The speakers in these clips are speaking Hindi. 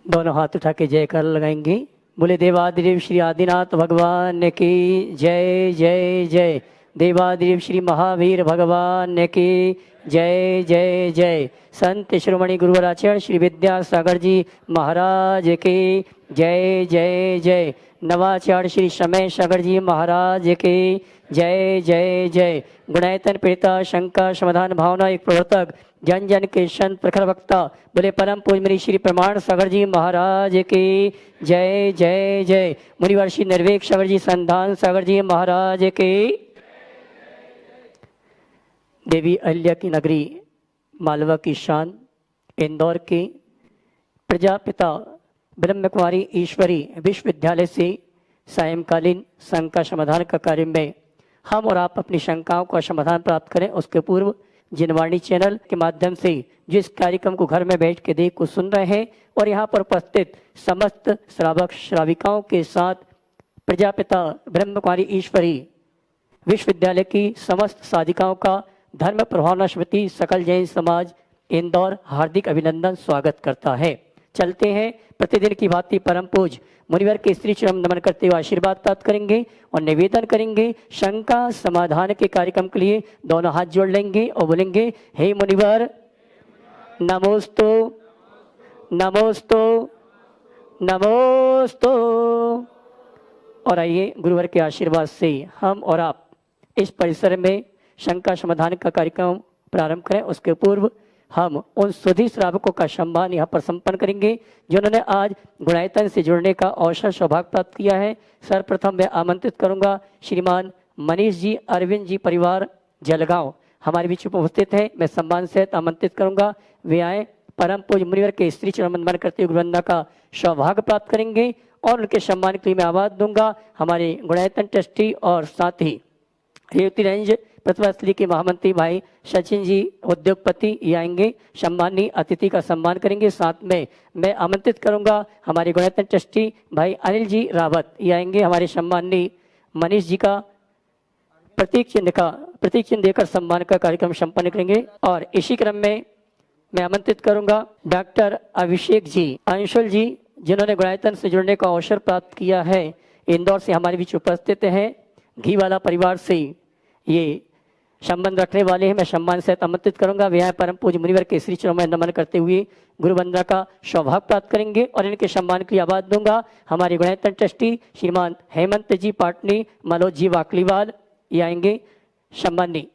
दोनों हाथ उठा के जयकार लगाएंगे। बोले देवादिदेव श्री आदिनाथ भगवान की जय जय जय। देवादिदेव श्री महावीर भगवान की जय जय जय। संत शिरोमणि गुरुवर आचार्य श्री विद्यासागर जी महाराज की जय जय जय। नवाचार्य श्री समय सागर जी महाराज की जय जय जय। गुणायतन पिता शंका समाधान भावना एक प्रवर्तक जन जन के संत प्रखर वक्ता बोले परम पूज मुनि श्री प्रमाण सागर जी महाराज की जय जय जय। मुनिवर श्री निर्वेक सागर जी संधान सागर जी महाराज की। देवी अहिल्या की नगरी मालवा की शान इंदौर के प्रजापिता ब्रह्म कुमारी ईश्वरी विश्वविद्यालय से सायंकालीन शंका समाधान का कार्य में हम और आप अपनी शंकाओं का समाधान प्राप्त करें। उसके पूर्व जिनवाणी चैनल के माध्यम से जिस कार्यक्रम को घर में बैठ के देख को सुन रहे हैं और यहाँ पर उपस्थित समस्त श्रावक श्राविकाओं के साथ प्रजापिता ब्रह्म कुमारी ईश्वरी विश्वविद्यालय की समस्त साधिकाओं का धर्म प्रभावना समिति सकल जैन समाज इंदौर हार्दिक अभिनंदन स्वागत करता है। चलते हैं प्रतिदिन की भांति परम पूज मुनिवर के स्त्री चरण नमन करते हुए आशीर्वाद प्राप्त करेंगे और निवेदन करेंगे। शंका समाधान के कार्यक्रम के लिए दोनों हाथ जोड़ लेंगे और बोलेंगे हे मुनिवर नमोस्तु नमोस्तु नमोस्तु। और आइए गुरुवर के आशीर्वाद से हम और आप इस परिसर में शंका समाधान का कार्यक्रम प्रारंभ करें। उसके पूर्व हम उन सुधी श्रावकों का सम्मान यहाँ पर संपन्न करेंगे जिन्होंने आज गुणायतन से जुड़ने का अवसर सौभाग्य प्राप्त किया है। सर्वप्रथम मैं आमंत्रित करूंगा श्रीमान मनीष जी अरविंद जी परिवार जलगांव हमारे बीच उपस्थित है। मैं सम्मान सहित आमंत्रित करूंगा वे आए परम पूज मुनिवर के स्त्री चरण वंदन करते हुए गुरुवंदना का सौभाग्य प्राप्त करेंगे और उनके सम्मान के लिए मैं आवाज दूंगा। हमारे गुणायतन ट्रस्टी और साथ ही रेवती रेंज प्रतिभास्थली के महामंत्री भाई सचिन जी उद्योगपति ये आएंगे सम्मानी अतिथि का सम्मान करेंगे। साथ में मैं आमंत्रित करूंगा हमारे गुणायतन ट्रस्टी भाई अनिल जी रावत ये आएंगे हमारे सम्मानी मनीष जी का प्रतीक चिन्ह देकर सम्मान का कार्यक्रम संपन्न करेंगे। और इसी क्रम में मैं आमंत्रित करूंगा डॉक्टर अभिषेक जी अंशुल जी जिन्होंने गुणायतन से जुड़ने का अवसर प्राप्त किया है इंदौर से हमारे बीच उपस्थित हैं। घी वाला परिवार से ये संबंध रखने वाले हैं। मैं सम्मान से आमंत्रित करूंगा वे यहाँ परम पूज्य मुनिवर के श्री चरणों में नमन करते हुए गुरु वंदना का सौभाग्य प्राप्त करेंगे और इनके सम्मान की आवाज दूंगा। हमारे गुणायतन ट्रस्टी श्रीमान हेमंत जी पाटनी मनोज जी वाकलीवाल ये आएंगे सम्मानी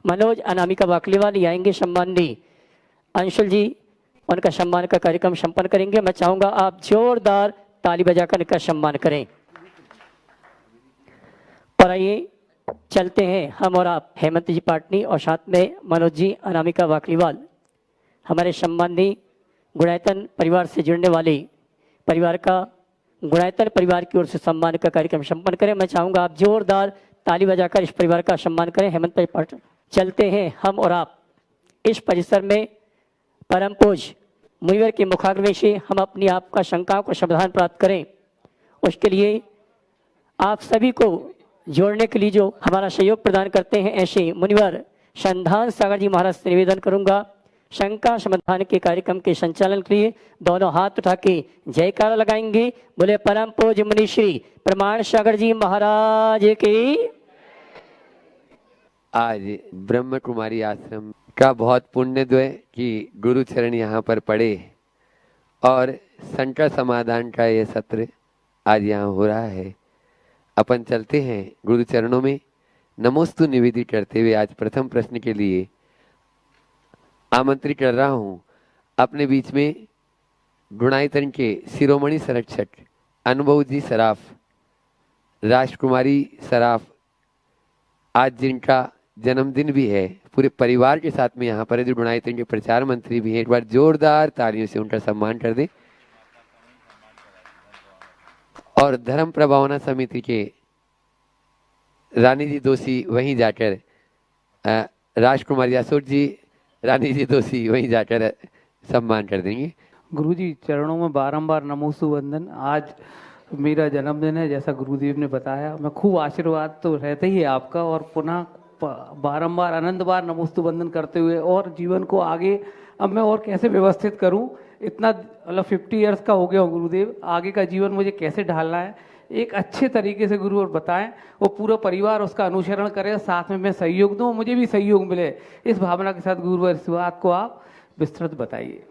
मनोज अनामिका वाकलीवाल ये आएंगे सम्मानी अंशुल जी उनका सम्मान का कार्यक्रम संपन्न करेंगे। मैं चाहूंगा आप जोरदार ताली बजाकर इनका सम्मान करें। और आइए चलते हैं हम और आप हेमंत जी पाटनी और साथ में मनोज जी अनामिका वाकलीवाल हमारे सम्मानी गुणायतन परिवार से जुड़ने वाले परिवार का गुणायतन परिवार की ओर से सम्मान का कार्यक्रम संपन्न करें। मैं चाहूंगा आप जोरदार ताली बजाकर इस परिवार का सम्मान करें। हेमंत जी पाटनी चलते हैं हम और आप इस परिसर में परम पूज मुनिवर के मुखाग्नि से हम अपनी आपका शंकाओं का समाधान प्राप्त करें। उसके लिए आप सभी को जोड़ने के लिए जो हमारा सहयोग प्रदान करते हैं ऐसे मुनिवर संधान सागर जी महाराज से निवेदन करूंगा शंका समाधान के कार्यक्रम के संचालन के लिए दोनों हाथ उठा के जयकारा लगाएंगे। बोले परम पूज्य मुनि श्री प्रमाण सागर जी महाराज की। आज ब्रह्म कुमारी आश्रम का बहुत पुण्य है कि गुरु चरण यहाँ पर पड़े और शंका समाधान का ये सत्र आज यहाँ हो रहा है। अपन चलते हैं गुरु चरणों में नमोस्तु निवेदित करते हुए आज प्रथम प्रश्न के लिए आमंत्रित कर रहा हूँ अपने बीच में गुणायतन के शिरोमणि संरक्षक अनुभव जी सराफ राजकुमारी सराफ आज जिनका जन्मदिन भी है पूरे परिवार के साथ में यहाँ पर है जो गुणायतन के प्रचार मंत्री भी हैं। एक बार जोरदार तालियों से उनका सम्मान कर दें। और धर्म प्रभावना समिति के रानी जी दोषी वहीं जाकर राजकुमारी अशोक जी रानी जी दोषी वहीं जाकर सम्मान कर देंगे। गुरुजी चरणों में बारंबार नमोस्तु वंदन। आज मेरा जन्मदिन है जैसा गुरुदेव ने बताया। मैं खूब आशीर्वाद तो रहता ही है आपका और पुनः बारंबार अनंत बार नमोस्तु वंदन करते हुए और जीवन को आगे अब मैं और कैसे व्यवस्थित करूं इतना मतलब 50 इयर्स का हो गया हूँ गुरुदेव, आगे का जीवन मुझे कैसे ढालना है एक अच्छे तरीके से गुरु और बताएं, वो पूरा परिवार उसका अनुसरण करे, साथ में मैं सहयोग दूं, मुझे भी सहयोग मिले, इस भावना के साथ गुरु इस बात को आप विस्तृत बताइए।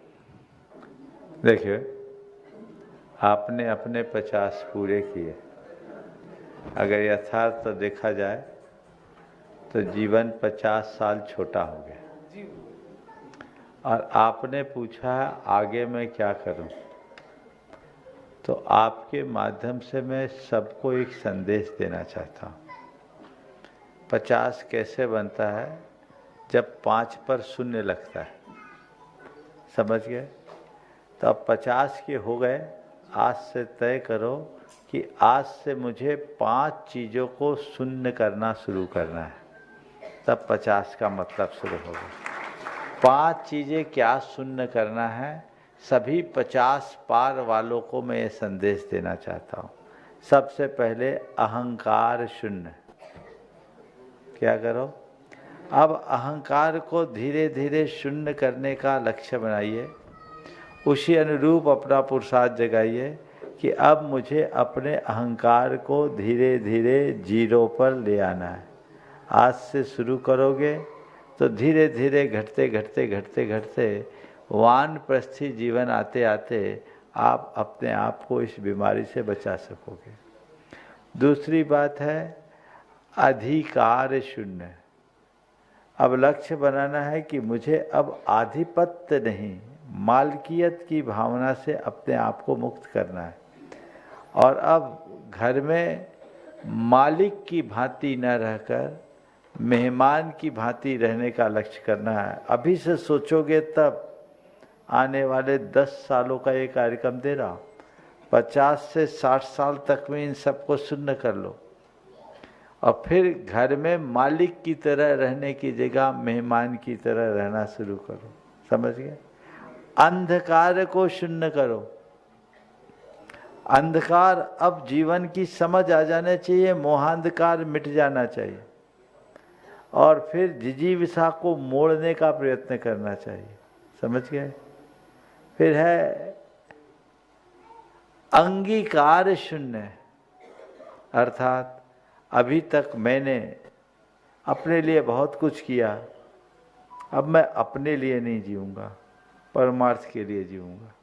देखिए, आपने अपने 50 पूरे किए। अगर यथार्थ तो देखा जाए तो जीवन 50 साल छोटा हो गया। और आपने पूछा आगे मैं क्या करूं, तो आपके माध्यम से मैं सबको एक संदेश देना चाहता हूं। 50 कैसे बनता है? जब 5 पर शून्य लगता है, समझ गए? तो अब 50 के हो गए। आज से तय करो कि आज से मुझे 5 चीज़ों को शून्य करना शुरू करना है, तब 50 का मतलब शुरू होगा। 5 चीज़ें क्या शून्य करना है? सभी 50 पार वालों को मैं ये संदेश देना चाहता हूँ। सबसे पहले अहंकार शून्य। क्या करो? अब अहंकार को धीरे धीरे शून्य करने का लक्ष्य बनाइए। उसी अनुरूप अपना पुरुषार्थ जगाइए कि अब मुझे अपने अहंकार को धीरे धीरे 0 पर ले आना है। आज से शुरू करोगे तो धीरे धीरे घटते घटते घटते घटते वानप्रस्थी जीवन आते आते आप अपने आप को इस बीमारी से बचा सकोगे। दूसरी बात है अधिकार शून्य। अब लक्ष्य बनाना है कि मुझे अब आधिपत्य नहीं, मालकियत की भावना से अपने आप को मुक्त करना है। और अब घर में मालिक की भांति न रहकर मेहमान की भांति रहने का लक्ष्य करना है। अभी से सोचोगे तब आने वाले 10 सालों का ये कार्यक्रम दे रहा हूँ। 50 से 60 साल तक में इन सबको शून्य कर लो और फिर घर में मालिक की तरह रहने की जगह मेहमान की तरह रहना शुरू करो। समझ गए? अंधकार को शून्य करो। अंधकार अब जीवन की समझ आ जाना चाहिए, मोहांधकार मिट जाना चाहिए और फिर जिजीविषा को मोड़ने का प्रयत्न करना चाहिए। समझ गए? फिर है अंगीकार शून्य, अर्थात अभी तक मैंने अपने लिए बहुत कुछ किया, अब मैं अपने लिए नहीं जीऊँगा, परमार्थ के लिए जीऊँगा।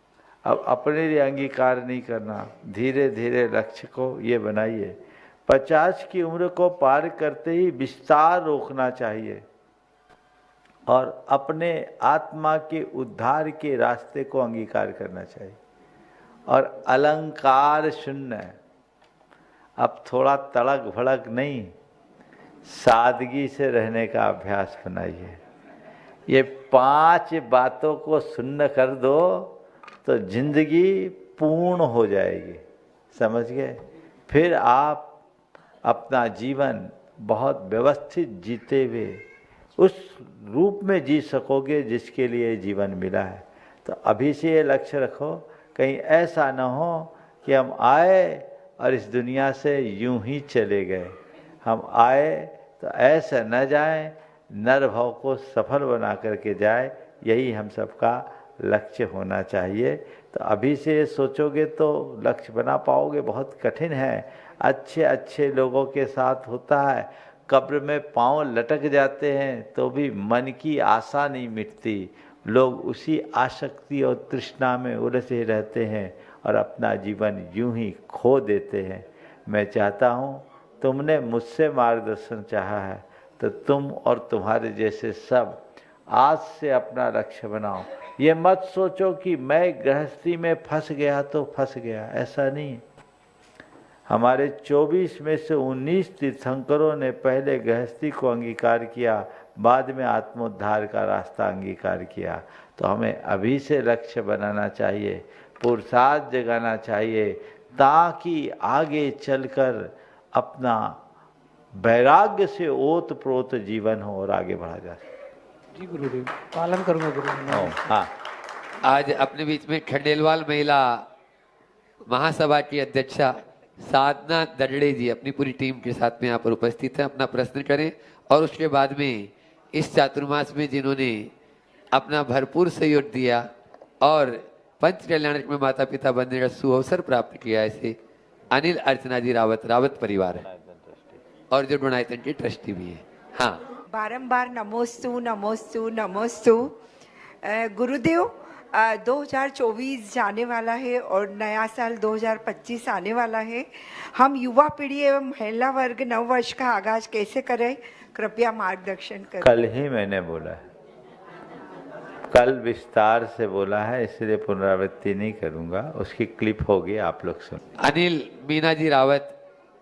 अब अपने लिए अंगीकार नहीं करना। धीरे धीरे लक्ष्य को ये बनाइए। 50 की उम्र को पार करते ही विस्तार रोकना चाहिए और अपने आत्मा के उद्धार के रास्ते को अंगीकार करना चाहिए। और अलंकार शून्य। अब थोड़ा तड़क भड़क नहीं, सादगी से रहने का अभ्यास बनाइए। ये 5 बातों को शून्य कर दो तो जिंदगी पूर्ण हो जाएगी। समझ गए? फिर आप अपना जीवन बहुत व्यवस्थित जीते हुए उस रूप में जी सकोगे जिसके लिए जीवन मिला है। तो अभी से ये लक्ष्य रखो, कहीं ऐसा न हो कि हम आए और इस दुनिया से यूं ही चले गए। हम आए तो ऐसा न जाए, नरभव को सफल बना करके जाए। यही हम सबका लक्ष्य होना चाहिए। तो अभी से ये सोचोगे तो लक्ष्य बना पाओगे। बहुत कठिन है। अच्छे अच्छे लोगों के साथ होता है, कब्र में पांव लटक जाते हैं तो भी मन की आशा नहीं मिटती। लोग उसी आसक्ति और तृष्णा में उलझे रहते हैं और अपना जीवन यूं ही खो देते हैं। मैं चाहता हूँ तुमने मुझसे मार्गदर्शन चाहा है तो तुम और तुम्हारे जैसे सब आज से अपना लक्ष्य बनाओ। ये मत सोचो कि मैं गृहस्थी में फंस गया तो फंस गया, ऐसा नहीं। हमारे 24 में से 19 तीर्थंकरों ने पहले गृहस्थी को अंगीकार किया, बाद में आत्मोद्धार का रास्ता अंगीकार किया। तो हमें अभी से लक्ष्य बनाना चाहिए, पुरुषार्थ जगाना चाहिए ताकि आगे चलकर अपना वैराग्य से ओत प्रोत जीवन हो और आगे बढ़ा जा सके। जी गुरुदेव, पालन करूंगा गुरुदेव। हाँ, आज अपने बीच में खंडेलवाल महिला महासभा की अध्यक्षा साधना दड़ड़े जी अपनी पूरी टीम के साथ में यहाँ पर उपस्थित हैं। अपना प्रश्न करें और उसके बाद में इस चातुर्मास में जिन्होंने अपना भरपूर सहयोग दिया और पंच कल्याण में माता पिता बनने का सुअवसर प्राप्त किया है, ऐसे अनिल अर्चना जी रावत, रावत परिवार है और जो गुणायतन के ट्रस्टी भी है। हाँ, बारंबार नमोस्तु नमोस्तु नमोस्तु। गुरुदेव, 2024 जाने वाला है और नया साल 2025 आने वाला है। हम युवा पीढ़ी एवं महिला वर्ग नव वर्ष का आगाज कैसे करें, कृपया मार्गदर्शन करें। कल ही मैंने बोला है, कल विस्तार से बोला है, इसलिए पुनरावृत्ति नहीं करूंगा, उसकी क्लिप होगी, आप लोग सुन। अनिल मीना जी रावत,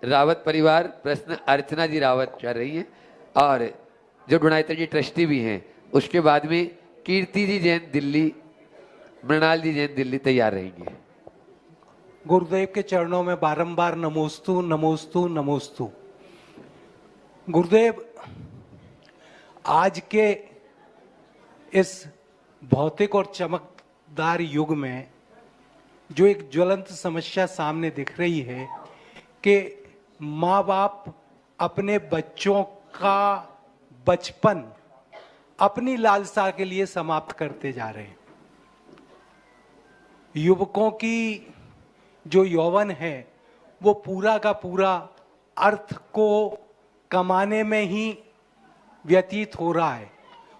रावत परिवार, प्रश्न अर्चना जी रावत कर रही हैं और जो गुणायतन जी ट्रस्टी भी हैं। उसके बाद में कीर्ति जी जैन दिल्ली, मृणाल जी जैन दिल्ली तैयार रहेंगे। गुरुदेव के चरणों में बारंबार नमोस्तु नमोस्तु नमोस्तु। गुरुदेव, आज के इस भौतिक और चमकदार युग में जो एक ज्वलंत समस्या सामने दिख रही है कि माँ बाप अपने बच्चों का बचपन अपनी लालसा के लिए समाप्त करते जा रहे हैं। युवकों की जो यौवन है वो पूरा का पूरा अर्थ को कमाने में ही व्यतीत हो रहा है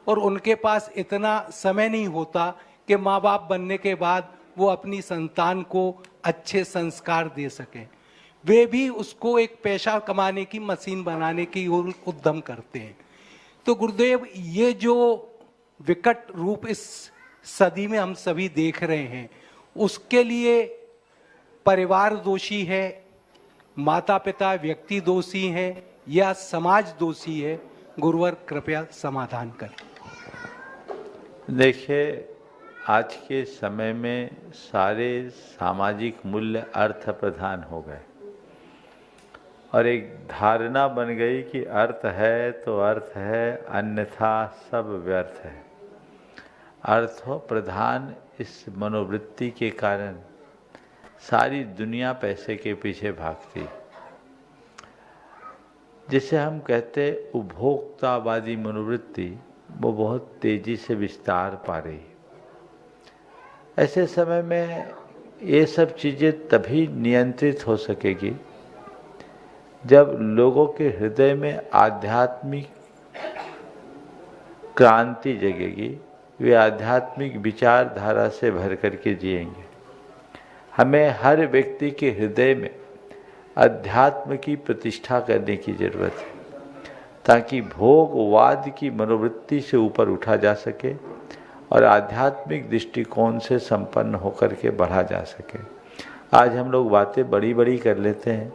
और उनके पास इतना समय नहीं होता कि माँ बाप बनने के बाद वो अपनी संतान को अच्छे संस्कार दे सकें। वे भी उसको एक पैसा कमाने की मशीन बनाने की ओर उद्यम करते हैं। तो गुरुदेव, ये जो विकट रूप इस सदी में हम सभी देख रहे हैं, उसके लिए परिवार दोषी है, माता पिता व्यक्ति दोषी है या समाज दोषी है? गुरुवर कृपया समाधान करें। देखिए, आज के समय में सारे सामाजिक मूल्य अर्थ प्रधान हो गए और एक धारणा बन गई कि अर्थ है तो अर्थ है, अन्यथा सब व्यर्थ है। अर्थों प्रधान इस मनोवृत्ति के कारण सारी दुनिया पैसे के पीछे भागती है, जिसे हम कहते उपभोक्तावादी मनोवृत्ति, वो बहुत तेजी से विस्तार पा रही है। ऐसे समय में ये सब चीज़ें तभी नियंत्रित हो सकेगी जब लोगों के हृदय में आध्यात्मिक क्रांति जगेगी, वे आध्यात्मिक विचारधारा से भर करके जिएंगे। हमें हर व्यक्ति के हृदय में अध्यात्म की प्रतिष्ठा करने की जरूरत है ताकि भोगवाद की मनोवृत्ति से ऊपर उठा जा सके और आध्यात्मिक दृष्टिकोण से संपन्न होकर के बढ़ा जा सके। आज हम लोग बातें बड़ी बड़ी कर लेते हैं,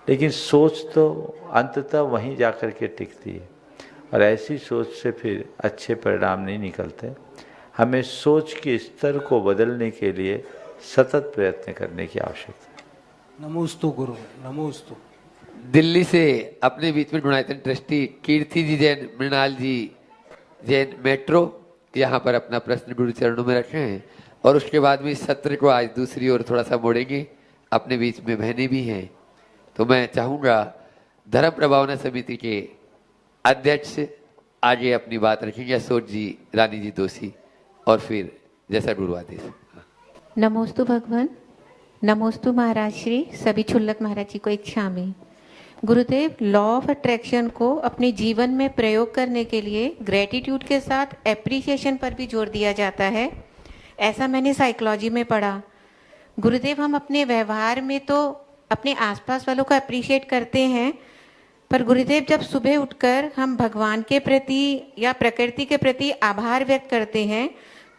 लेकिन सोच तो अंततः वहीं जा कर के टिकती है और ऐसी सोच से फिर अच्छे परिणाम नहीं निकलते। हमें सोच के स्तर को बदलने के लिए सतत प्रयत्न करने की आवश्यकता है। नमोस्तु गुरु, नमोस्तु। दिल्ली से अपने बीच में गुणायतन ट्रस्टी कीर्ति जी जैन, मृणाल जी जैन मेट्रो यहाँ पर अपना प्रश्न गुरु चरणों में रखे हैं और उसके बाद में इस सत्र को आज दूसरी ओर थोड़ा सा मोड़ेंगे। अपने बीच में बहनें भी हैं, तो मैं चाहूँगा धर्म प्रभावना समिति के अध्यक्ष आगे अपनी बात रखेंगे, अशोक जी, रानी जी दोषी, और फिर जैसा गुरु आदेश। नमोस्तु भगवान, नमोस्तु महाराज श्री, सभी छुल्लक महाराज जी को एक शामी। गुरुदेव, लॉ ऑफ अट्रैक्शन को अपने जीवन में प्रयोग करने के लिए ग्रेटिट्यूड के साथ एप्रिसिएशन पर भी जोर दिया जाता है, ऐसा मैंने साइकोलॉजी में पढ़ा। गुरुदेव, हम अपने व्यवहार में तो अपने आसपास वालों को अप्रिशिएट करते हैं, पर गुरुदेव जब सुबह उठकर हम भगवान के प्रति या प्रकृति के प्रति आभार व्यक्त करते हैं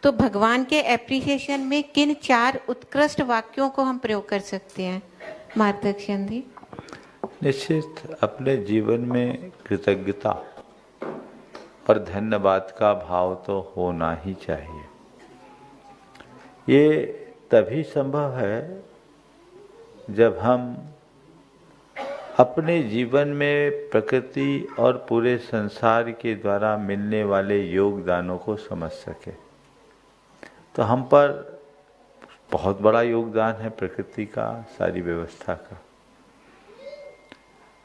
तो भगवान के एप्रिसिएशन में किन 4 उत्कृष्ट वाक्यों को हम प्रयोग कर सकते हैं? मार्गदर्शन दी। निश्चित अपने जीवन में कृतज्ञता और धन्यवाद का भाव तो होना ही चाहिए। ये तभी संभव है जब हम अपने जीवन में प्रकृति और पूरे संसार के द्वारा मिलने वाले योगदानों को समझ सके। तो हम पर बहुत बड़ा योगदान है प्रकृति का, सारी व्यवस्था का।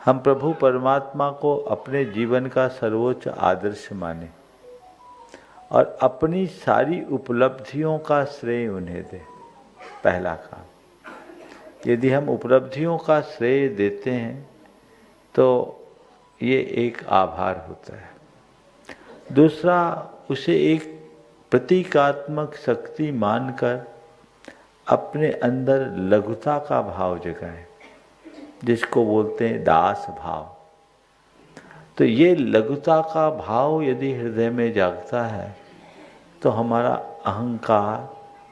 हम प्रभु परमात्मा को अपने जीवन का सर्वोच्च आदर्श माने और अपनी सारी उपलब्धियों का श्रेय उन्हें दें। पहला काम। यदि हम उपलब्धियों का श्रेय देते हैं तो ये एक आभार होता है। दूसरा, उसे एक प्रतीकात्मक शक्ति मानकर अपने अंदर लघुता का भाव जगाएं, जिसको बोलते हैं दास भाव। तो ये लघुता का भाव यदि हृदय में जागता है तो हमारा अहंकार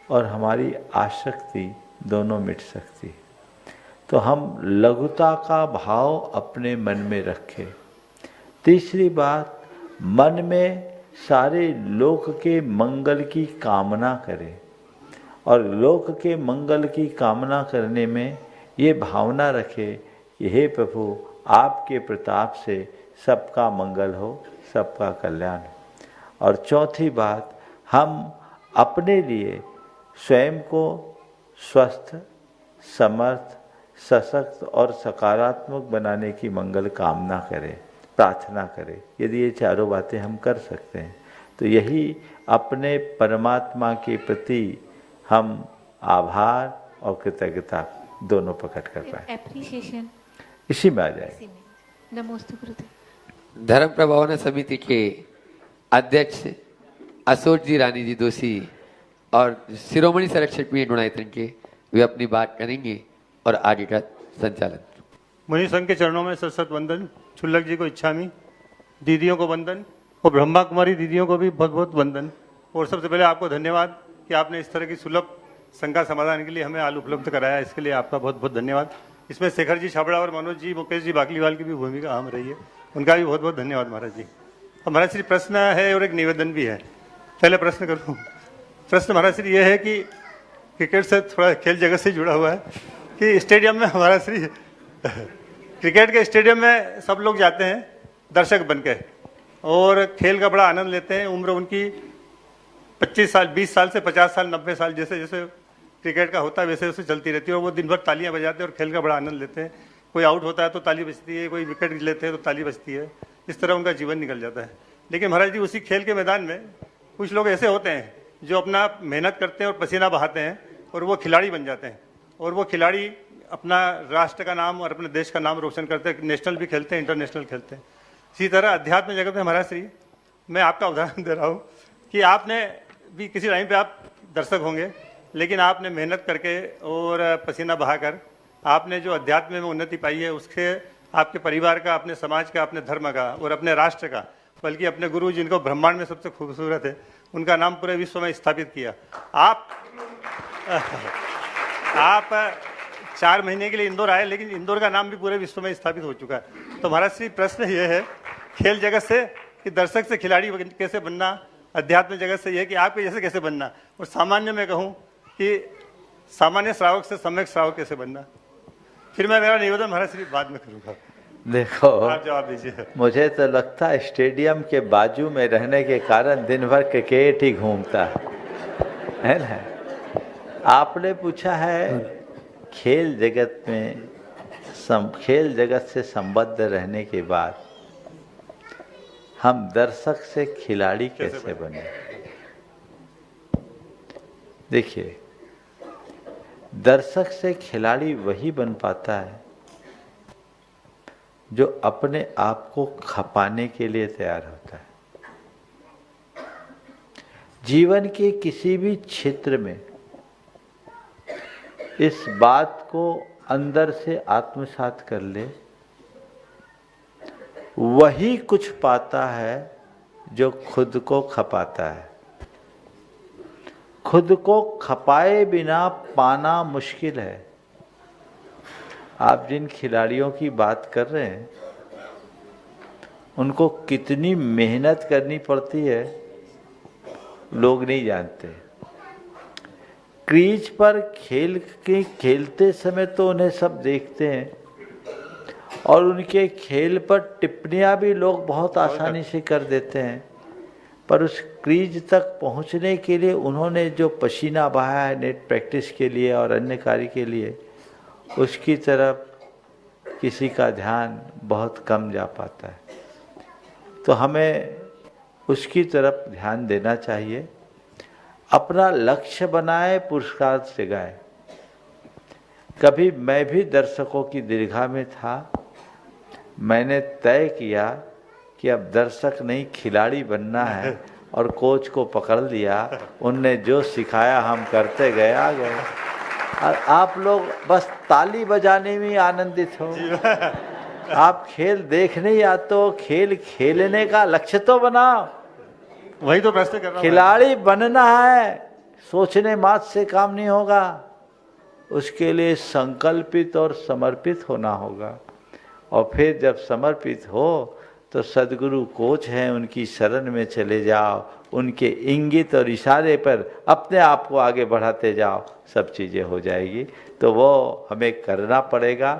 और हमारी आसक्ति दोनों मिट सकती है। तो हम लघुता का भाव अपने मन में रखें। तीसरी बात, मन में सारे लोक के मंगल की कामना करें, और लोक के मंगल की कामना करने में ये भावना रखें कि हे प्रभु, आपके प्रताप से सबका मंगल हो, सबका कल्याण हो। और चौथी बात, हम अपने लिए स्वयं को स्वस्थ, समर्थ, सशक्त और सकारात्मक बनाने की मंगल कामना करें, प्रार्थना करें। यदि ये चारों बातें हम कर सकते हैं तो यही अपने परमात्मा के प्रति हम आभार और कृतज्ञता दोनों प्रकट कर पाए। एप्रिसिएशन इसी में आ जाए। नमोस्तु गुरुदेव। धर्म प्रभावना समिति के अध्यक्ष अशोक जी रानी जी दोषी और शिरोमणि संरक्षक भी गुणायतन के, वे अपनी बात करेंगे और आगे का संचालन। मुनि संघ के चरणों में सत वंदन। छुल्लक जी को इच्छामी, दीदियों को वंदन, और ब्रह्मा कुमारी दीदियों को भी बहुत बहुत वंदन। और सबसे पहले आपको धन्यवाद कि आपने इस तरह की सुलभ शंका समाधान के लिए हमें आल उपलब्ध कराया, इसके लिए आपका बहुत बहुत धन्यवाद। इसमें शेखर जी छाबड़ा और मनोज जी, मुकेश जी बाकलीवाल की भी भूमिका अहम रही है, उनका भी बहुत बहुत धन्यवाद महाराज जी। अब महाराज श्री प्रश्न है और एक निवेदन भी है। पहले प्रश्न करूँ। प्रश्न महाराज श्री ये है कि क्रिकेट से थोड़ा खेल जगत से जुड़ा हुआ है कि स्टेडियम में हमारा श्री क्रिकेट के स्टेडियम में सब लोग जाते हैं दर्शक बन के और खेल का बड़ा आनंद लेते हैं। उम्र उनकी 25 साल, 20 साल से 50 साल, 90 साल, जैसे जैसे क्रिकेट का होता है वैसे वैसे चलती रहती है, और वो दिन भर तालियां बजाते हैं और खेल का बड़ा आनंद लेते हैं। कोई आउट होता है तो ताली बजती है, कोई विकेट लेते हैं तो ताली बजती है। इस तरह उनका जीवन निकल जाता है। लेकिन महाराज जी, उसी खेल के मैदान में कुछ लोग ऐसे होते हैं जो अपना मेहनत करते हैं और पसीना बहाते हैं और वो खिलाड़ी बन जाते हैं, और वो खिलाड़ी अपना राष्ट्र का नाम और अपने देश का नाम रोशन करते हैं, नेशनल भी खेलते हैं, इंटरनेशनल खेलते हैं। इसी तरह अध्यात्म जगत में महाराज श्री, मैं आपका उदाहरण दे रहा हूँ कि आपने भी किसी टाइम पे आप दर्शक होंगे, लेकिन आपने मेहनत करके और पसीना बहाकर आपने जो अध्यात्म में उन्नति पाई है, उसके आपके परिवार का, अपने समाज का, अपने धर्म का और अपने राष्ट्र का, बल्कि अपने गुरु जिनको ब्रह्मांड में सबसे खूबसूरत है, उनका नाम पूरे विश्व में स्थापित किया। आप 4 महीने के लिए इंदौर आए, लेकिन इंदौर का नाम भी पूरे विश्व में स्थापित हो चुका है। तो महाराज श्री, प्रश्न ये है खेल जगत से कि दर्शक से खिलाड़ी कैसे बनना, अध्यात्म जगत से यह कि आपके जैसे कैसे बनना, और सामान्य में कहूँ कि सामान्य श्रावक से सम्यक श्रावक कैसे बनना। फिर मैं मेरा निवेदन महाराज श्री बाद में करूँगा। देखो, आप जवाब दीजिए। मुझे तो लगता है स्टेडियम के बाजू में रहने के कारण दिन भर क्रिकेट ही घूमता है ना। आपने पूछा है खेल जगत में खेल जगत से संबद्ध रहने के बाद हम दर्शक से खिलाड़ी कैसे बने। देखिए, दर्शक से खिलाड़ी वही बन पाता है जो अपने आप को खपाने के लिए तैयार होता है। जीवन के किसी भी क्षेत्र में इस बात को अंदर से आत्मसात कर ले, वही कुछ पाता है जो खुद को खपाता है। खुद को खपाए बिना पाना मुश्किल है। आप जिन खिलाड़ियों की बात कर रहे हैं, उनको कितनी मेहनत करनी पड़ती है लोग नहीं जानते। क्रीज पर खेलते समय तो उन्हें सब देखते हैं, और उनके खेल पर टिप्पणियां भी लोग बहुत आसानी से कर देते हैं, पर उस क्रीज तक पहुंचने के लिए उन्होंने जो पसीना बहाया है नेट प्रैक्टिस के लिए और अन्य कार्य के लिए, उसकी तरफ किसी का ध्यान बहुत कम जा पाता है। तो हमें उसकी तरफ ध्यान देना चाहिए। अपना लक्ष्य बनाए, पुरुषार्थ जगाए। कभी मैं भी दर्शकों की दीर्घा में था। मैंने तय किया कि अब दर्शक नहीं खिलाड़ी बनना है और कोच को पकड़ लिया। उनने जो सिखाया हम करते गए, आ गए। और आप लोग बस ताली बजाने में आनंदित हो। आप खेल देखने ही आते हो, खेल खेलने का लक्ष्य तो बनाओ। वही तो प्रश्न कर रहा हूं। खिलाड़ी बनना है, सोचने मात्र से काम नहीं होगा। उसके लिए संकल्पित और समर्पित होना होगा। और फिर जब समर्पित हो तो सदगुरु कोच हैं, उनकी शरण में चले जाओ, उनके इंगित और इशारे पर अपने आप को आगे बढ़ाते जाओ, सब चीज़ें हो जाएगी। तो वो हमें करना पड़ेगा।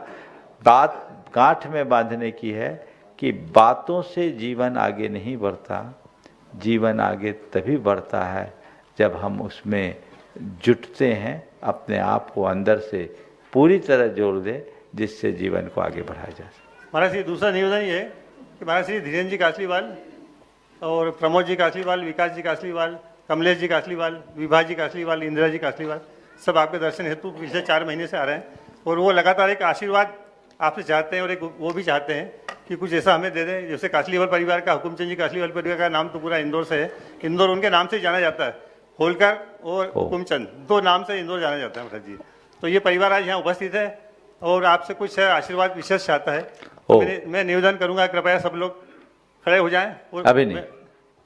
बात गांठ में बांधने की है कि बातों से जीवन आगे नहीं बढ़ता। जीवन आगे तभी बढ़ता है जब हम उसमें जुटते हैं, अपने आप को अंदर से पूरी तरह जोड़ दें, जिससे जीवन को आगे बढ़ाया जा सके। महाराज जी, दूसरा निवेदन ये है कि महाराज श्री धीरेन्द्र जी कासलीवाल और प्रमोद जी कासलीवाल, विकास जी कासलीवाल, कमलेश जी कासलीवाल, विभा जी कासलीवाल, इंदिरा जी कासलीवाल, सब आपके दर्शन हेतु पिछले 4 महीने से आ रहे हैं। और वो लगातार एक आशीर्वाद आपसे चाहते हैं और एक वो भी चाहते हैं कि कुछ ऐसा हमें दे दें। जैसे कासलीवाल परिवार का, हुकुमचंद जी कासलीवाल परिवार का नाम तो पूरा इंदौर से है। इंदौर उनके नाम से ही जाना जाता है। होलकर और हुकुमचंद 2 नाम से इंदौर जाना जाता है महाराज जी। तो ये परिवार आज यहाँ उपस्थित है और आपसे कुछ आशीर्वाद विशेष चाहता है। तो मैं निवेदन करूंगा, कृपया सब लोग खड़े हो जाएं और अभी नहीं,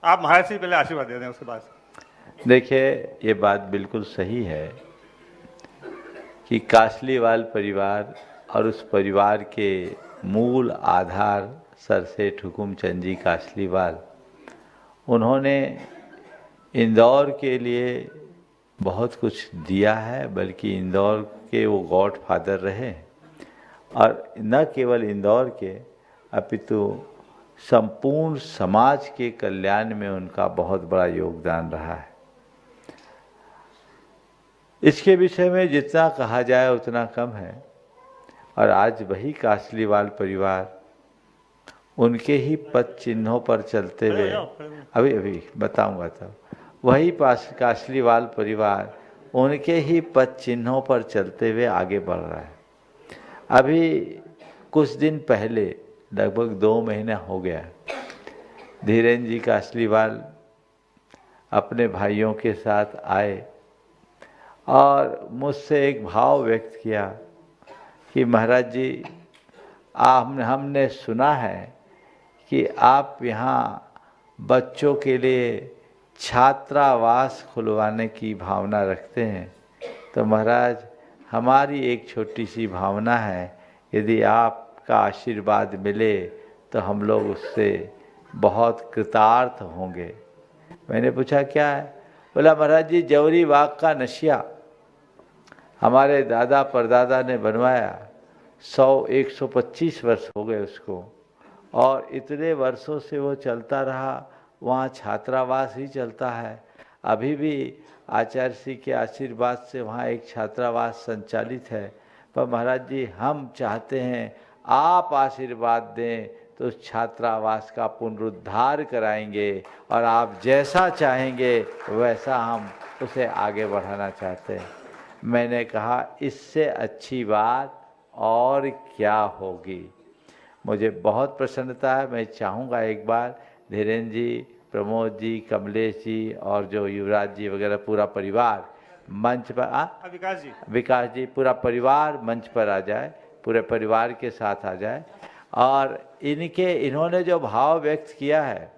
आप महाराज से पहले आशीर्वाद दे दें, उसके बाद। देखिए, ये बात बिल्कुल सही है कि कासलीवाल परिवार और उस परिवार के मूल आधार सरसेठ हुकुमचंद जी कासलीवाल, उन्होंने इंदौर के लिए बहुत कुछ दिया है, बल्कि इंदौर के वो गॉड फादर रहे। और न केवल इंदौर के, अपितु संपूर्ण समाज के कल्याण में उनका बहुत बड़ा योगदान रहा है। इसके विषय में जितना कहा जाए उतना कम है। और आज वही कासलीवाल परिवार उनके ही पद चिन्हों पर चलते हुए, अभी बताऊंगा तब, वही कासलीवाल परिवार उनके ही पद चिन्हों पर चलते हुए आगे बढ़ रहा है। अभी कुछ दिन पहले, लगभग 2 महीना हो गया, धीरेन्द्र जी कासलीवाल अपने भाइयों के साथ आए और मुझसे एक भाव व्यक्त किया कि महाराज जी, हमने सुना है कि आप यहाँ बच्चों के लिए छात्रावास खुलवाने की भावना रखते हैं। तो महाराज, हमारी एक छोटी सी भावना है, यदि आपका आशीर्वाद मिले तो हम लोग उससे बहुत कृतार्थ होंगे। मैंने पूछा क्या है? बोला महाराज जी, जौहरी बाग का नशिया हमारे दादा परदादा ने बनवाया, 100-125 वर्ष हो गए उसको, और इतने वर्षों से वो चलता रहा। वहाँ छात्रावास ही चलता है। अभी भी आचार्य श्री के आशीर्वाद से वहाँ एक छात्रावास संचालित है। पर महाराज जी, हम चाहते हैं आप आशीर्वाद दें तो उस छात्रावास का पुनरुद्धार कराएंगे और आप जैसा चाहेंगे वैसा हम उसे आगे बढ़ाना चाहते हैं। मैंने कहा, इससे अच्छी बात और क्या होगी। मुझे बहुत प्रसन्नता है। मैं चाहूँगा एक बार धीरेन्द्र जी, प्रमोद जी, कमलेश जी और जो युवराज जी वगैरह पूरा परिवार मंच पर विकास जी पूरा परिवार मंच पर आ जाए, पूरे परिवार के साथ आ जाए। और इन्होंने जो भाव व्यक्त किया है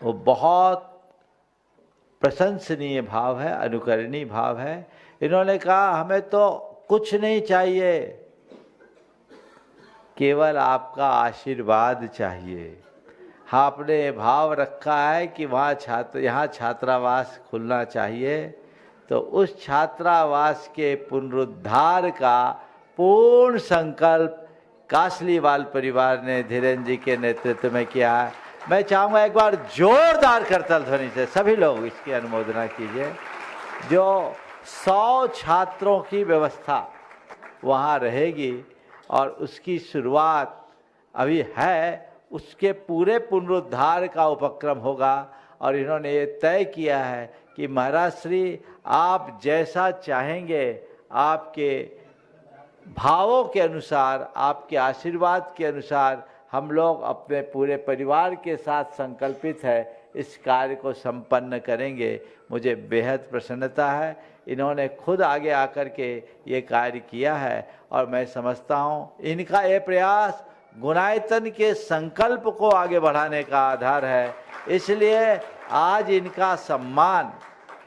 वो बहुत प्रशंसनीय भाव है, अनुकरणीय भाव है। इन्होंने कहा, हमें तो कुछ नहीं चाहिए, केवल आपका आशीर्वाद चाहिए। हाँ, आपने भाव रखा है कि यहाँ छात्रावास खुलना चाहिए, तो उस छात्रावास के पुनरुद्धार का पूर्ण संकल्प कासलीवाल परिवार ने धीरेन्द्र जी के नेतृत्व में किया है। मैं चाहूँगा एक बार जोरदार करतल ध्वनि से सभी लोग इसकी अनुमोदना कीजिए। जो 100 छात्रों की व्यवस्था वहाँ रहेगी और उसकी शुरुआत अभी है, उसके पूरे पुनरुद्धार का उपक्रम होगा। और इन्होंने ये तय किया है कि महाराज श्री, आप जैसा चाहेंगे आपके भावों के अनुसार, आपके आशीर्वाद के अनुसार हम लोग अपने पूरे परिवार के साथ संकल्पित है इस कार्य को संपन्न करेंगे। मुझे बेहद प्रसन्नता है, इन्होंने खुद आगे आकर के ये कार्य किया है और मैं समझता हूँ इनका ये प्रयास गुणायतन के संकल्प को आगे बढ़ाने का आधार है। इसलिए आज इनका सम्मान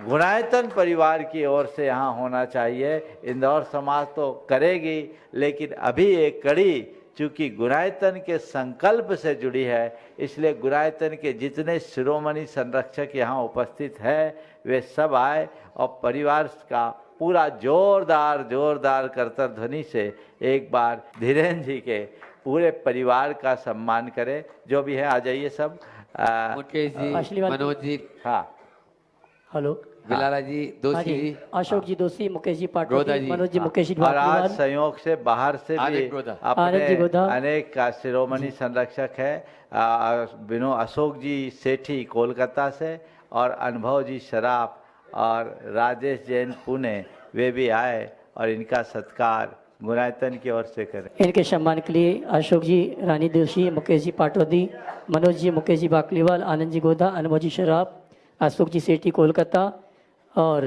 गुणायतन परिवार की ओर से यहाँ होना चाहिए। इंदौर समाज तो करेगी, लेकिन अभी एक कड़ी चूँकि गुणायतन के संकल्प से जुड़ी है, इसलिए गुणायतन के जितने शिरोमणि संरक्षक यहाँ उपस्थित है वे सब आए और परिवार का पूरा जोरदार करतर ध्वनि से एक बार धीरेन्द्र जी के पूरे परिवार का सम्मान करें। जो भी है आ जाइए सब। मुकेश जी, आशीर्वाद। मनोज जी, हाँ, हेलो, बिलाला जी, हाँ दोषी जी, जी, अशोक जी दोषी, मुकेश जी गोदा पाटोदी, जी, मनोज जी, मुकेश जी और आज भागीवाल, संयोग से बाहर से भी आनंद गोदा। आनंद जी अपने गोदा। अनेक शिरोमणि संरक्षक है। विनोद अशोक जी सेठी कोलकाता से और अनुभव जी शराफ और राजेश जैन पुणे, वे भी आए और इनका सत्कार गुणायतन की ओर से करें। इनके सम्मान के लिए अशोक जी रानी दोषी, मुकेश जी पाटोदी, मनोज जी, मुकेश जी बाकलीवाल, आनंद जी गोदा, अनुभव जी शराफ, अशोक जी सेठी कोलकाता और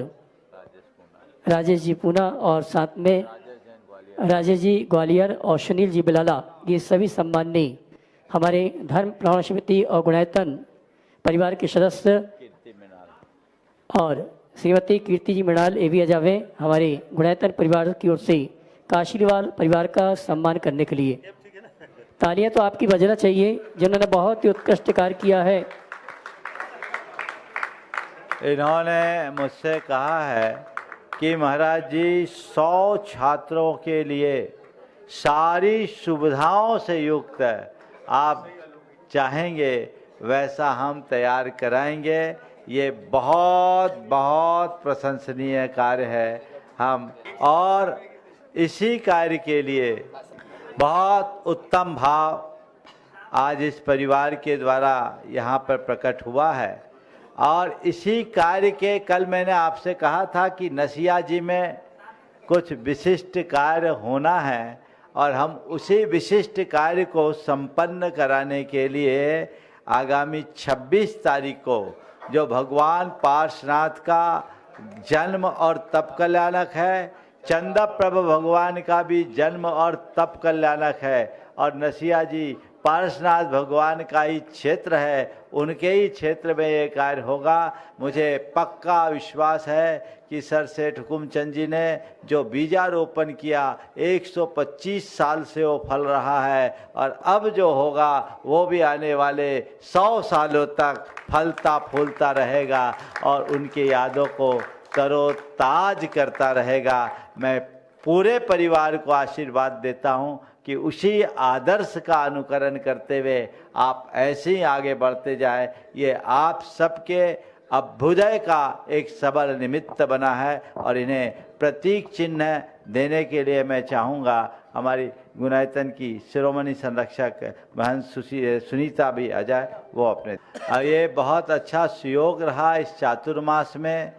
राजेश जी पूना और साथ में राजेश जी ग्वालियर और सुनील जी बिलाला, ये सभी सम्माननीय हमारे धर्म प्रमाण समिति और गुणायतन परिवार के सदस्य और श्रीमती कीर्ति जी मृणाल एवी अजावे हमारे गुणायतन परिवार की ओर से काशीवाल परिवार का सम्मान करने के लिए तालियां तो आपकी बजना चाहिए, जिन्होंने बहुत ही उत्कृष्ट कार्य किया है। इन्होंने मुझसे कहा है कि महाराज जी 100 छात्रों के लिए सारी सुविधाओं से युक्त है, आप चाहेंगे वैसा हम तैयार कराएंगे। ये बहुत बहुत प्रशंसनीय कार्य है। हम और इसी कार्य के लिए बहुत उत्तम भाव आज इस परिवार के द्वारा यहाँ पर प्रकट हुआ है और इसी कार्य के कल मैंने आपसे कहा था कि नसिया जी में कुछ विशिष्ट कार्य होना है और हम उसी विशिष्ट कार्य को संपन्न कराने के लिए आगामी 26 तारीख को जो भगवान पार्श्वनाथ का जन्म और तप कल्याणक है, चंदा प्रभु भगवान का भी जन्म और तप कल्याणक है और नसिया जी पार्श्वनाथ भगवान का ही क्षेत्र है, उनके ही क्षेत्र में ये कार्य होगा। मुझे पक्का विश्वास है कि सर सेठ हुकुमचंद जी ने जो बीजारोपण किया 125 साल से वो फल रहा है और अब जो होगा वो भी आने वाले 100 सालों तक फलता फूलता रहेगा और उनकी यादों को तरोताज करता रहेगा। मैं पूरे परिवार को आशीर्वाद देता हूँ कि उसी आदर्श का अनुकरण करते हुए आप ऐसे ही आगे बढ़ते जाए। ये आप सबके अभ्युदय का एक सबल निमित्त बना है और इन्हें प्रतीक चिन्ह देने के लिए मैं चाहूँगा हमारी गुणायतन की शिरोमणि संरक्षक बहन सुनीता भी आ जाए, वो अपने ये बहुत अच्छा सुयोग रहा इस चातुर्मास में।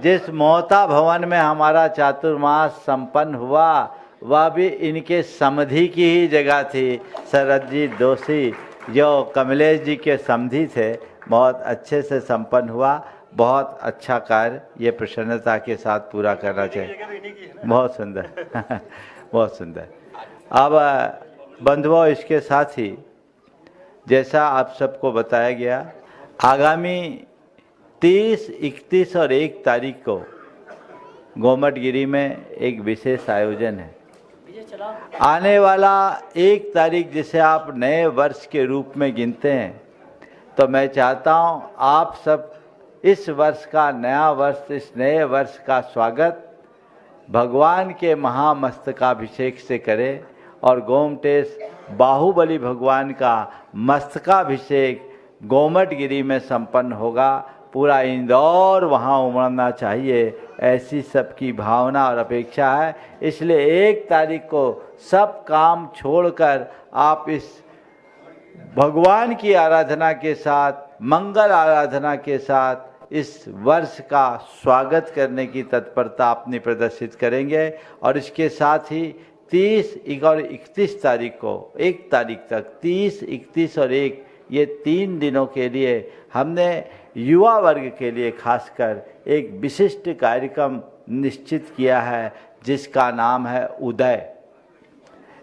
जिस मोहता भवन में हमारा चातुर्मास संपन्न हुआ वह भी इनके समधि की ही जगह थी। शरद जी दोषी जो कमलेश जी के समधि थे, बहुत अच्छे से संपन्न हुआ। बहुत अच्छा कार्य ये प्रसन्नता के साथ पूरा करना चाहिए। बहुत सुंदर बहुत सुंदर। अब बंधुओं, इसके साथ ही जैसा आप सबको बताया गया, आगामी 30, 31 और 1 तारीख को गोमटगिरी में एक विशेष आयोजन है। आने वाला 1 तारीख जिसे आप नए वर्ष के रूप में गिनते हैं, तो मैं चाहता हूं आप सब इस वर्ष का नया वर्ष, इस नए वर्ष का स्वागत भगवान के महामस्तकाभिषेक से करें और गोमटेश बाहुबली भगवान का मस्तकाभिषेक गोमटगिरी में संपन्न होगा। पूरा इंदौर वहाँ उमड़ना चाहिए, ऐसी सबकी भावना और अपेक्षा है। इसलिए 1 तारीख को सब काम छोड़कर आप इस भगवान की आराधना के साथ, मंगल आराधना के साथ इस वर्ष का स्वागत करने की तत्परता अपनी प्रदर्शित करेंगे। और इसके साथ ही 30 और 31 तारीख को, 1 तारीख तक, 30, 31 और 1, ये 3 दिनों के लिए हमने युवा वर्ग के लिए खासकर एक विशिष्ट कार्यक्रम निश्चित किया है, जिसका नाम है उदय।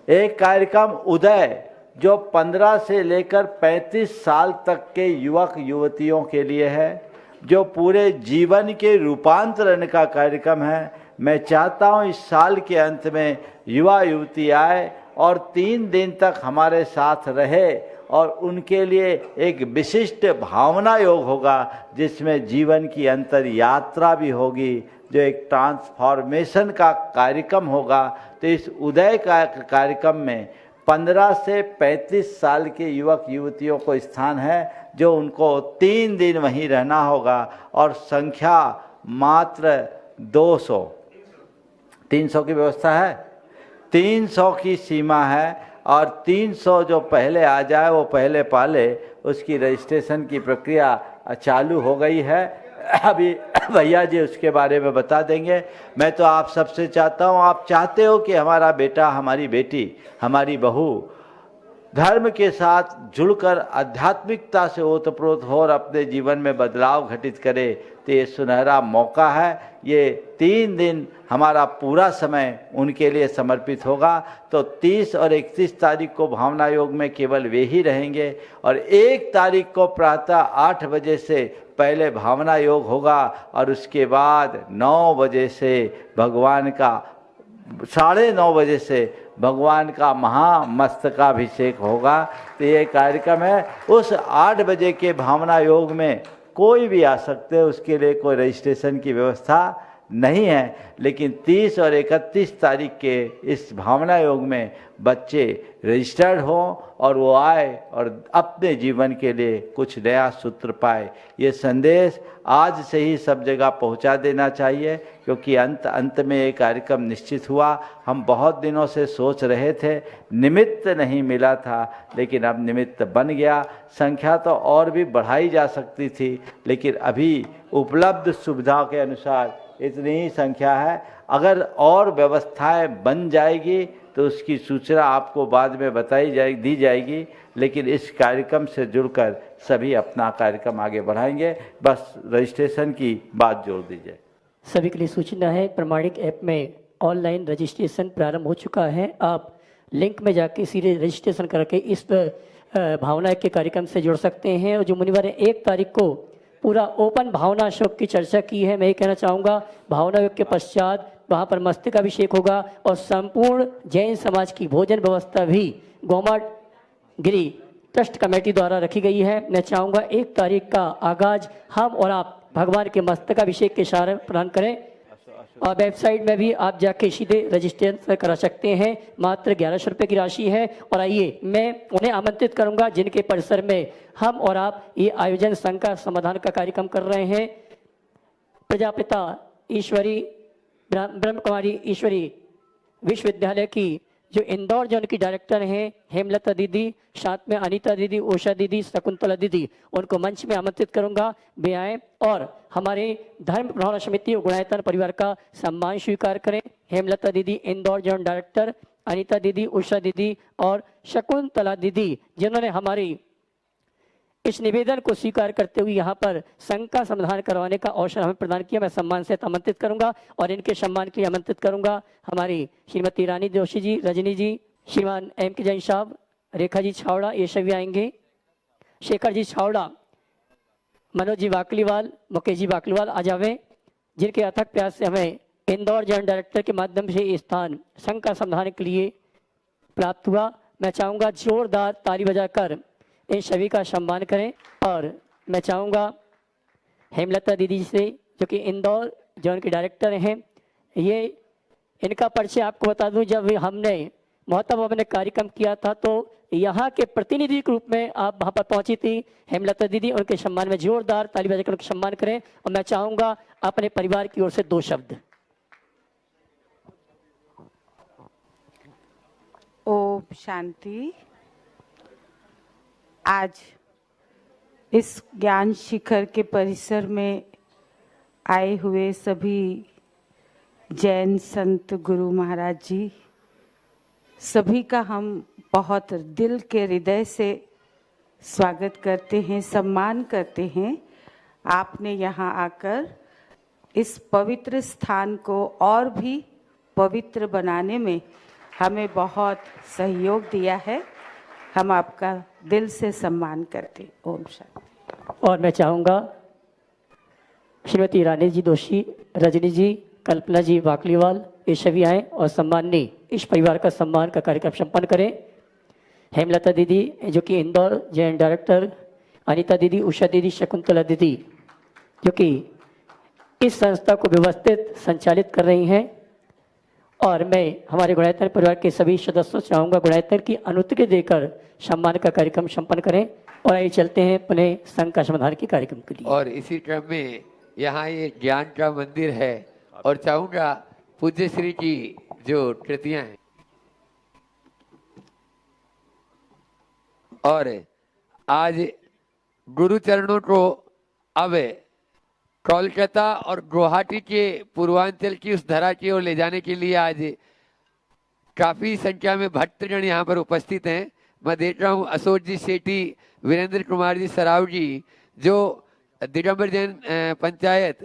एक कार्यक्रम उदय जो 15 से लेकर 35 साल तक के युवक युवतियों के लिए है, जो पूरे जीवन के रूपांतरण का कार्यक्रम है। मैं चाहता हूँ इस साल के अंत में युवा युवती आए और 3 दिन तक हमारे साथ रहे, और उनके लिए एक विशिष्ट भावना योग होगा, जिसमें जीवन की अंतर यात्रा भी होगी, जो एक ट्रांसफॉर्मेशन का कार्यक्रम होगा। तो इस उदय का कार्यक्रम में 15 से 35 साल के युवक युवतियों को स्थान है, जो उनको 3 दिन वहीं रहना होगा, और संख्या मात्र 200, 300 की व्यवस्था है, 300 की सीमा है। और 300 जो पहले आ जाए वो पहले पाले, उसकी रजिस्ट्रेशन की प्रक्रिया चालू हो गई है। अभी भैया जी उसके बारे में बता देंगे। मैं तो आप सबसे चाहता हूँ, आप चाहते हो कि हमारा बेटा, हमारी बेटी, हमारी बहू धर्म के साथ जुड़कर आध्यात्मिकता से ओतप्रोत हो और अपने जीवन में बदलाव घटित करे, तो ये सुनहरा मौका है। ये 3 दिन हमारा पूरा समय उनके लिए समर्पित होगा। तो 30 और 31 तारीख को भावना योग में केवल वे ही रहेंगे, और 1 तारीख को प्रातः 8 बजे से पहले भावना योग होगा, और उसके बाद 9 बजे से भगवान का 9:30 बजे से भगवान का महामस्तकाभिषेक होगा। तो ये कार्यक्रम है। उस 8 बजे के भावना योग में कोई भी आ सकते हैं, उसके लिए कोई रजिस्ट्रेशन की व्यवस्था नहीं है। लेकिन 30 और 31 तारीख के इस भावना योग में बच्चे रजिस्टर्ड हों और वो आए और अपने जीवन के लिए कुछ नया सूत्र पाए। ये संदेश आज से ही सब जगह पहुंचा देना चाहिए, क्योंकि अंत में ये कार्यक्रम निश्चित हुआ। हम बहुत दिनों से सोच रहे थे, निमित्त नहीं मिला था, लेकिन अब निमित्त बन गया। संख्या तो और भी बढ़ाई जा सकती थी, लेकिन अभी उपलब्ध सुविधा के अनुसार इतनी ही संख्या है। अगर और व्यवस्थाएं बन जाएगी तो उसकी सूचना आपको बाद में दी जाएगी। लेकिन इस कार्यक्रम से जुड़कर सभी अपना कार्यक्रम आगे बढ़ाएंगे। बस रजिस्ट्रेशन की बात जोड़ दीजिए। सभी के लिए सूचना है, प्रमाणिक ऐप में ऑनलाइन रजिस्ट्रेशन प्रारंभ हो चुका है। आप लिंक में जाके सीधे रजिस्ट्रेशन करके इस भावना के कार्यक्रम से जुड़ सकते हैं। और जो मुनिवर ने 1 तारीख को पूरा ओपन भावना योग की चर्चा की है, मैं ये कहना चाहूँगा, भावना योग के पश्चात वहाँ पर मस्तकाभिषेक होगा और संपूर्ण जैन समाज की भोजन व्यवस्था भी गोमाट गिरी ट्रस्ट कमेटी द्वारा रखी गई है। मैं चाहूँगा 1 तारीख का आगाज हम और आप भगवान के मस्तकाभिषेक के इशारे प्रदान करें, और वेबसाइट में भी आप जाके सीधे रजिस्ट्रेशन करा सकते हैं। मात्र 1100 रुपये की राशि है। और आइए मैं उन्हें आमंत्रित करूंगा जिनके परिसर में हम और आप ये आयोजन संघ का समाधान का कार्यक्रम कर रहे हैं। प्रजापिता ईश्वरी ब्रह्म कुमारी ईश्वरी विश्वविद्यालय की जो इंदौर जोन की डायरेक्टर हैं हेमलता दीदी, साथ में अनीता दीदी, उषा दीदी, शकुंतला दीदी, उनको मंच में आमंत्रित करूंगा, वे आएँ और हमारे धर्म भावना समिति गुणायतन परिवार का सम्मान स्वीकार करें। हेमलता दीदी इंदौर जोन डायरेक्टर, अनीता दीदी, उषा दीदी और शकुंतला दीदी, जिन्होंने हमारी इस निवेदन को स्वीकार करते हुए यहाँ पर संघ का समाधान करवाने का अवसर हमें प्रदान किया। मैं सम्मान से आमंत्रित करूंगा और इनके सम्मान के लिए आमंत्रित करूंगा हमारी श्रीमती रानी जोशी जी, रजनी जी, श्रीमान M.K. जैन साहब, रेखा जी छावड़ा, ये सभी आएंगे, शेखर जी छावड़ा, मनोज जी वाकलीवाल, मुकेश जी वाकलीवाल आ जावे, जिनके अथक प्रयास से हमें इंदौर जोन डायरेक्टर के माध्यम से ये स्थान संघ का समाधान के लिए प्राप्त हुआ। मैं चाहूँगा जोरदार ताली बजाकर इन सभी का सम्मान करें। और मैं चाहूँगा हेमलता दीदी से, जो कि इंदौर जोन के डायरेक्टर हैं, ये इनका परिचय आपको बता दूं, जब हमने मोहतब भवन में कार्यक्रम किया था तो यहाँ के प्रतिनिधि के रूप में आप वहाँ पर पहुँची थी हेमलता दीदी। उनके सम्मान में जोरदार ताली बजाकर उनका सम्मान करें। और मैं चाहूँगा अपने परिवार की ओर से 2 शब्द। ओम शांति। आज इस ज्ञान शिखर के परिसर में आए हुए सभी जैन संत गुरु महाराज जी, सभी का हम बहुत दिल के हृदय से स्वागत करते हैं, सम्मान करते हैं। आपने यहाँ आकर इस पवित्र स्थान को और भी पवित्र बनाने में हमें बहुत सहयोग दिया है। हम आपका दिल से सम्मान करते हैं। ओम शांति। और मैं चाहूँगा श्रीमती रानी जी दोषी, रजनी जी, कल्पना जी वाकलीवाल, ये सभी आएँ और सम्माननीय इस परिवार का सम्मान का कार्यक्रम संपन्न करें। हेमलता दीदी जो कि इंदौर जैन डायरेक्टर, अनीता दीदी, उषा दीदी, शकुंतला दीदी जो कि इस संस्था को व्यवस्थित संचालित कर रही हैं। और मैं हमारे गुणायतन परिवार के सभी सदस्यों से चाहूँगा गुणायतन की अनुत्तरी देकर सम्मान का कार्यक्रम संपन्न करें। और आइए चलते हैं पुनः संघ का समाधान के कार्यक्रम के लिए। और इसी क्रम में यहाँ ये ज्ञान का मंदिर है और चाहूँगा पूज्य श्री की जो कृतियाँ हैं और आज गुरु चरणों को अब कोलकाता और गुवाहाटी के पूर्वांचल की उस धरा की ओर ले जाने के लिए आज काफी संख्या में भक्तजन यहाँ पर उपस्थित हैं। मैं देख रहा हूँ अशोक जी सेठी, वीरेंद्र कुमार जी सराव जी जो दिगंबर जैन पंचायत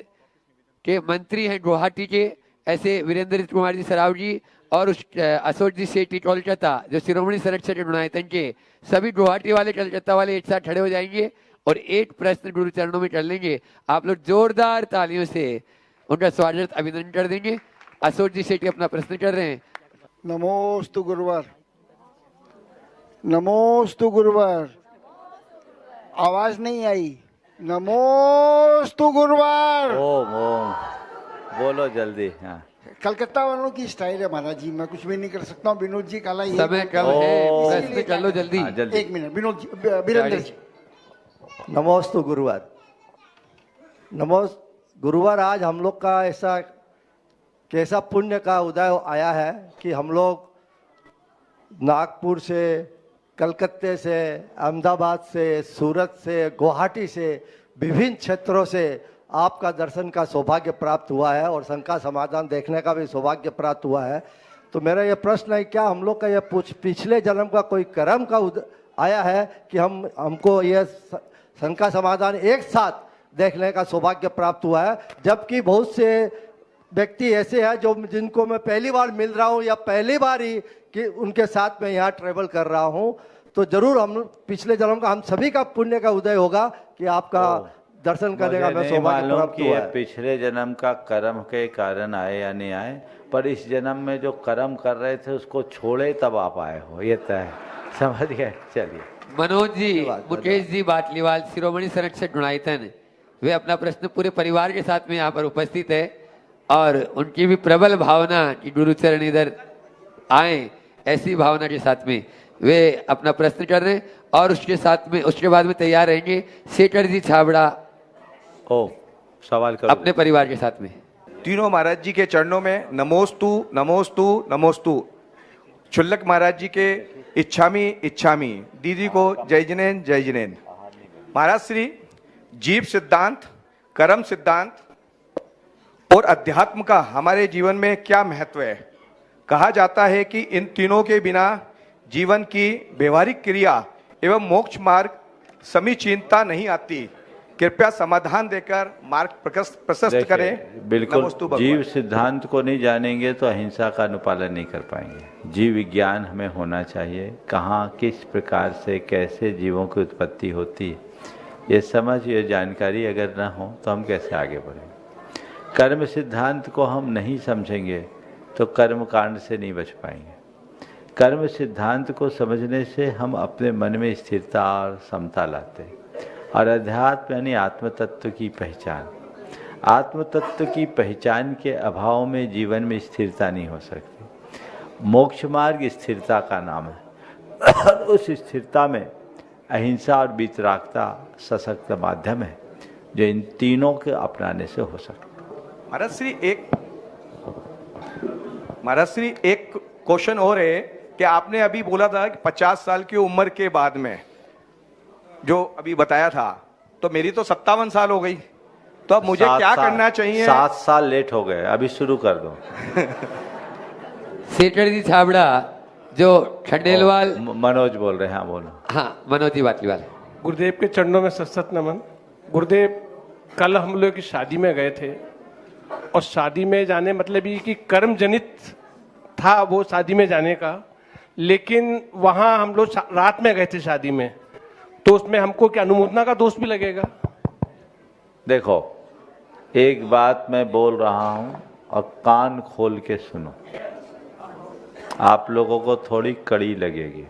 के मंत्री हैं गुवाहाटी के, ऐसे वीरेंद्र कुमार जी सराव जी और उस अशोक जी सेठी कोलकाता जो शिरोमणि संरक्षक गुणायतन के, सभी गुवाहाटी वाले कोलकाता वाले एक साथ खड़े हो जाएंगे और एक प्रश्न गुरु चरणों में कर लेंगे। आप लोग जोरदार तालियों से उनका स्वागत अभिनंदन कर देंगे। अशोक जी सेठी अपना प्रश्न कर रहे हैं। नमोस्तु गुरुवर, नमोस्तु गुरुवर। आवाज नहीं आई। नमोस्तु गुरुवर। ओम ओम बोलो जल्दी। हाँ, कलकत्ता वालों की स्टाइल है महाराज जी, मैं कुछ भी नहीं कर सकता हूँ। विनोद जी काला ये समय कम है, प्रश्न कर लो जल्दी। हाँ, जल्दी। एक मिनट विनोद जी, वीरेंद्र जी। नमोस्तु गुरुवार। गुरुवार आज हम लोग का ऐसा कैसा पुण्य का उदय आया है कि हम लोग नागपुर से, कलकत्ते से, अहमदाबाद से, सूरत से, गुवाहाटी से, विभिन्न क्षेत्रों से आपका दर्शन का सौभाग्य प्राप्त हुआ है और संघ का समाधान देखने का भी सौभाग्य प्राप्त हुआ है। तो मेरा यह प्रश्न है, क्या हम लोग का यह पिछले जन्म का कोई कर्म का आया है कि हमको यह संघ का समाधान एक साथ देखने का सौभाग्य प्राप्त हुआ है, जबकि बहुत से व्यक्ति ऐसे हैं जो जिनको मैं पहली बार मिल रहा हूं या पहली बार ही कि उनके साथ में यहाँ ट्रेवल कर रहा हूं। तो जरूर हम पिछले जन्म का हम सभी का पुण्य का उदय होगा कि आपका दर्शन करने का मैं सौभाग्य प्राप्त हुआ है। पिछले जन्म का कर्म के कारण आए या नहीं आए, पर इस जन्म में जो कर्म कर रहे थे उसको छोड़े तब आप आए हो, ये तय है। समझ गए। चलिए मनोज जी, मुकेश जी बाटलीवाल, शिरोमणि संरक्षक गुणायतन, वे अपना प्रश्न पूरे परिवार के साथ में यहाँ पर उपस्थित है और उनकी भी प्रबल भावना कि गुरुचरण इधर आए, ऐसी भावना के साथ में वे अपना प्रश्न कर रहे हैं और उसके साथ में उसके बाद में तैयार रहेंगे शेखर जी छाबड़ा सवाल करो अपने परिवार के साथ में। तीनों महाराज जी के चरणों में नमोस्तु नमोस्तु नमोस्तु। क्षुल्लक महाराज जी के इच्छामी इच्छामी, दीदी को जय जिनेन जय जिनेन। महाराज श्री, जीव सिद्धांत, कर्म सिद्धांत और अध्यात्म का हमारे जीवन में क्या महत्व है? कहा जाता है कि इन तीनों के बिना जीवन की व्यवहारिक क्रिया एवं मोक्ष मार्ग समीचीनता नहीं आती। कृपया समाधान देकर मार्ग प्रशस्त करें। बिल्कुल, जीव सिद्धांत को नहीं जानेंगे तो अहिंसा का अनुपालन नहीं कर पाएंगे। जीव विज्ञान हमें होना चाहिए, कहाँ किस प्रकार से कैसे जीवों की उत्पत्ति होती है, ये समझ, ये जानकारी अगर ना हो तो हम कैसे आगे बढ़ेंगे। कर्म सिद्धांत को हम नहीं समझेंगे तो कर्म कांड से नहीं बच पाएंगे। कर्म सिद्धांत को समझने से हम अपने मन में स्थिरता और समता लाते हैं। और अध्यात्म यानी आत्म तत्व की पहचान, आत्म तत्व की पहचान के अभाव में जीवन में स्थिरता नहीं हो सकती। मोक्ष मार्ग स्थिरता का नाम है और उस स्थिरता में अहिंसा और वितरागता सशक्त माध्यम है जो इन तीनों के अपनाने से हो सकता है। महाराज श्री एक क्वेश्चन और है कि आपने अभी बोला था कि 50 साल की उम्र के बाद में जो अभी बताया था, तो मेरी तो 57 साल हो गई, तो अब मुझे क्या करना चाहिए? 7 साल लेट हो गए, अभी शुरू कर दो। सेठड़ जी छाबड़ा जो खंडेलवाल। मनोज बोल रहे हैं, हाँ बोलो। हाँ, मनोज जी बाटलीवाल। गुरुदेव के चरणों में सत नमन। गुरुदेव, कल हम लोग की शादी में गए थे और शादी में जाने मतलब ये कि कर्म जनित था वो शादी में जाने का, लेकिन वहां हम लोग रात में गए थे शादी में, तो उसमें हमको क्या अनुमोदना का दोष भी लगेगा? देखो, एक बात मैं बोल रहा हूं और कान खोल के सुनो, आप लोगों को थोड़ी कड़ी लगेगी।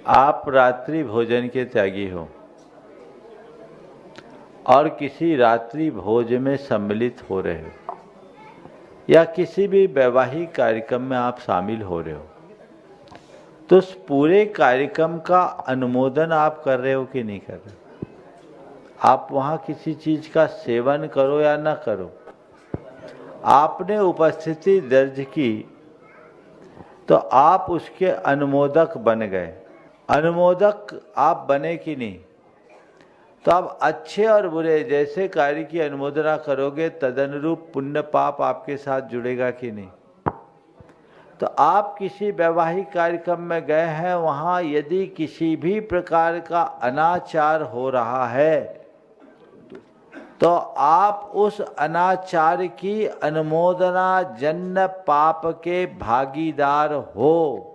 आप रात्रि भोजन के त्यागी हो और किसी रात्रि भोज में सम्मिलित हो रहे हो या किसी भी वैवाहिक कार्यक्रम में आप शामिल हो रहे हो, तो उस पूरे कार्यक्रम का अनुमोदन आप कर रहे हो कि नहीं कर रहे हो? आप वहाँ किसी चीज का सेवन करो या ना करो, आपने उपस्थिति दर्ज की तो आप उसके अनुमोदक बन गए। अनुमोदक आप बने कि नहीं, तो आप अच्छे और बुरे जैसे कार्य की अनुमोदना करोगे तदनुरूप पुण्य पाप आपके साथ जुड़ेगा कि नहीं। तो आप किसी वैवाहिक कार्यक्रम में गए हैं, वहाँ यदि किसी भी प्रकार का अनाचार हो रहा है तो आप उस अनाचार की अनुमोदना जन्य पाप के भागीदार हो।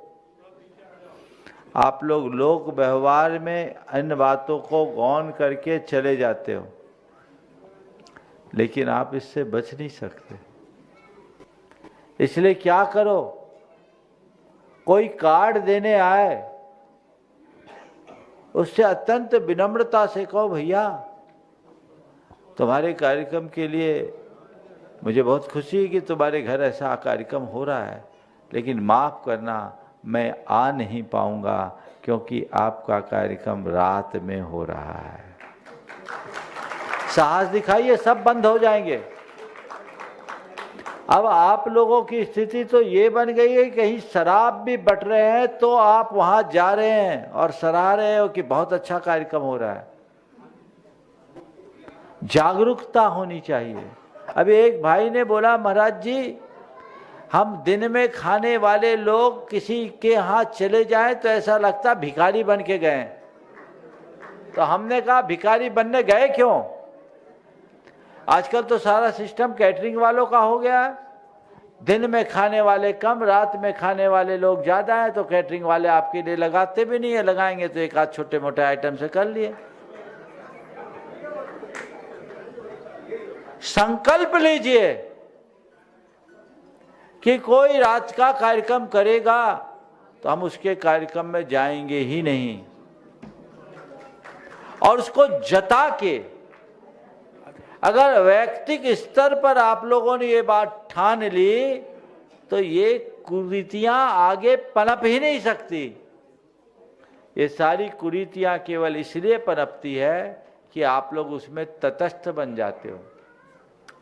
आप लोग व्यवहार में अन्य बातों को गौण करके चले जाते हो, लेकिन आप इससे बच नहीं सकते। इसलिए क्या करो, कोई कार्ड देने आए उससे अत्यंत विनम्रता से कहो, भैया तुम्हारे कार्यक्रम के लिए मुझे बहुत खुशी है कि तुम्हारे घर ऐसा कार्यक्रम हो रहा है, लेकिन माफ़ करना मैं आ नहीं पाऊंगा क्योंकि आपका कार्यक्रम रात में हो रहा है। साहस दिखाइए, सब बंद हो जाएंगे। अब आप लोगों की स्थिति तो ये बन गई है, कहीं शराब भी बट रहे हैं तो आप वहां जा रहे हैं और सराह रहे हो कि बहुत अच्छा कार्यक्रम हो रहा है। जागरूकता होनी चाहिए। अभी एक भाई ने बोला, महाराज जी हम दिन में खाने वाले लोग किसी के यहाँ चले जाएं तो ऐसा लगता भिखारी बन के गए। तो हमने कहा भिखारी बनने गए क्यों? आजकल तो सारा सिस्टम कैटरिंग वालों का हो गया है। दिन में खाने वाले कम, रात में खाने वाले लोग ज्यादा हैं, तो कैटरिंग वाले आपके लिए लगाते भी नहीं है, लगाएंगे तो एक आध छोटे मोटे आइटम से कर लिए। संकल्प लीजिए कि कोई रात का कार्यक्रम करेगा तो हम उसके कार्यक्रम में जाएंगे ही नहीं, और उसको जता के अगर वैयक्तिक स्तर पर आप लोगों ने ये बात ठान ली तो ये कुरीतियां आगे पनप ही नहीं सकती। ये सारी कुरीतियां केवल इसलिए पनपती है कि आप लोग उसमें तटस्थ बन जाते हो,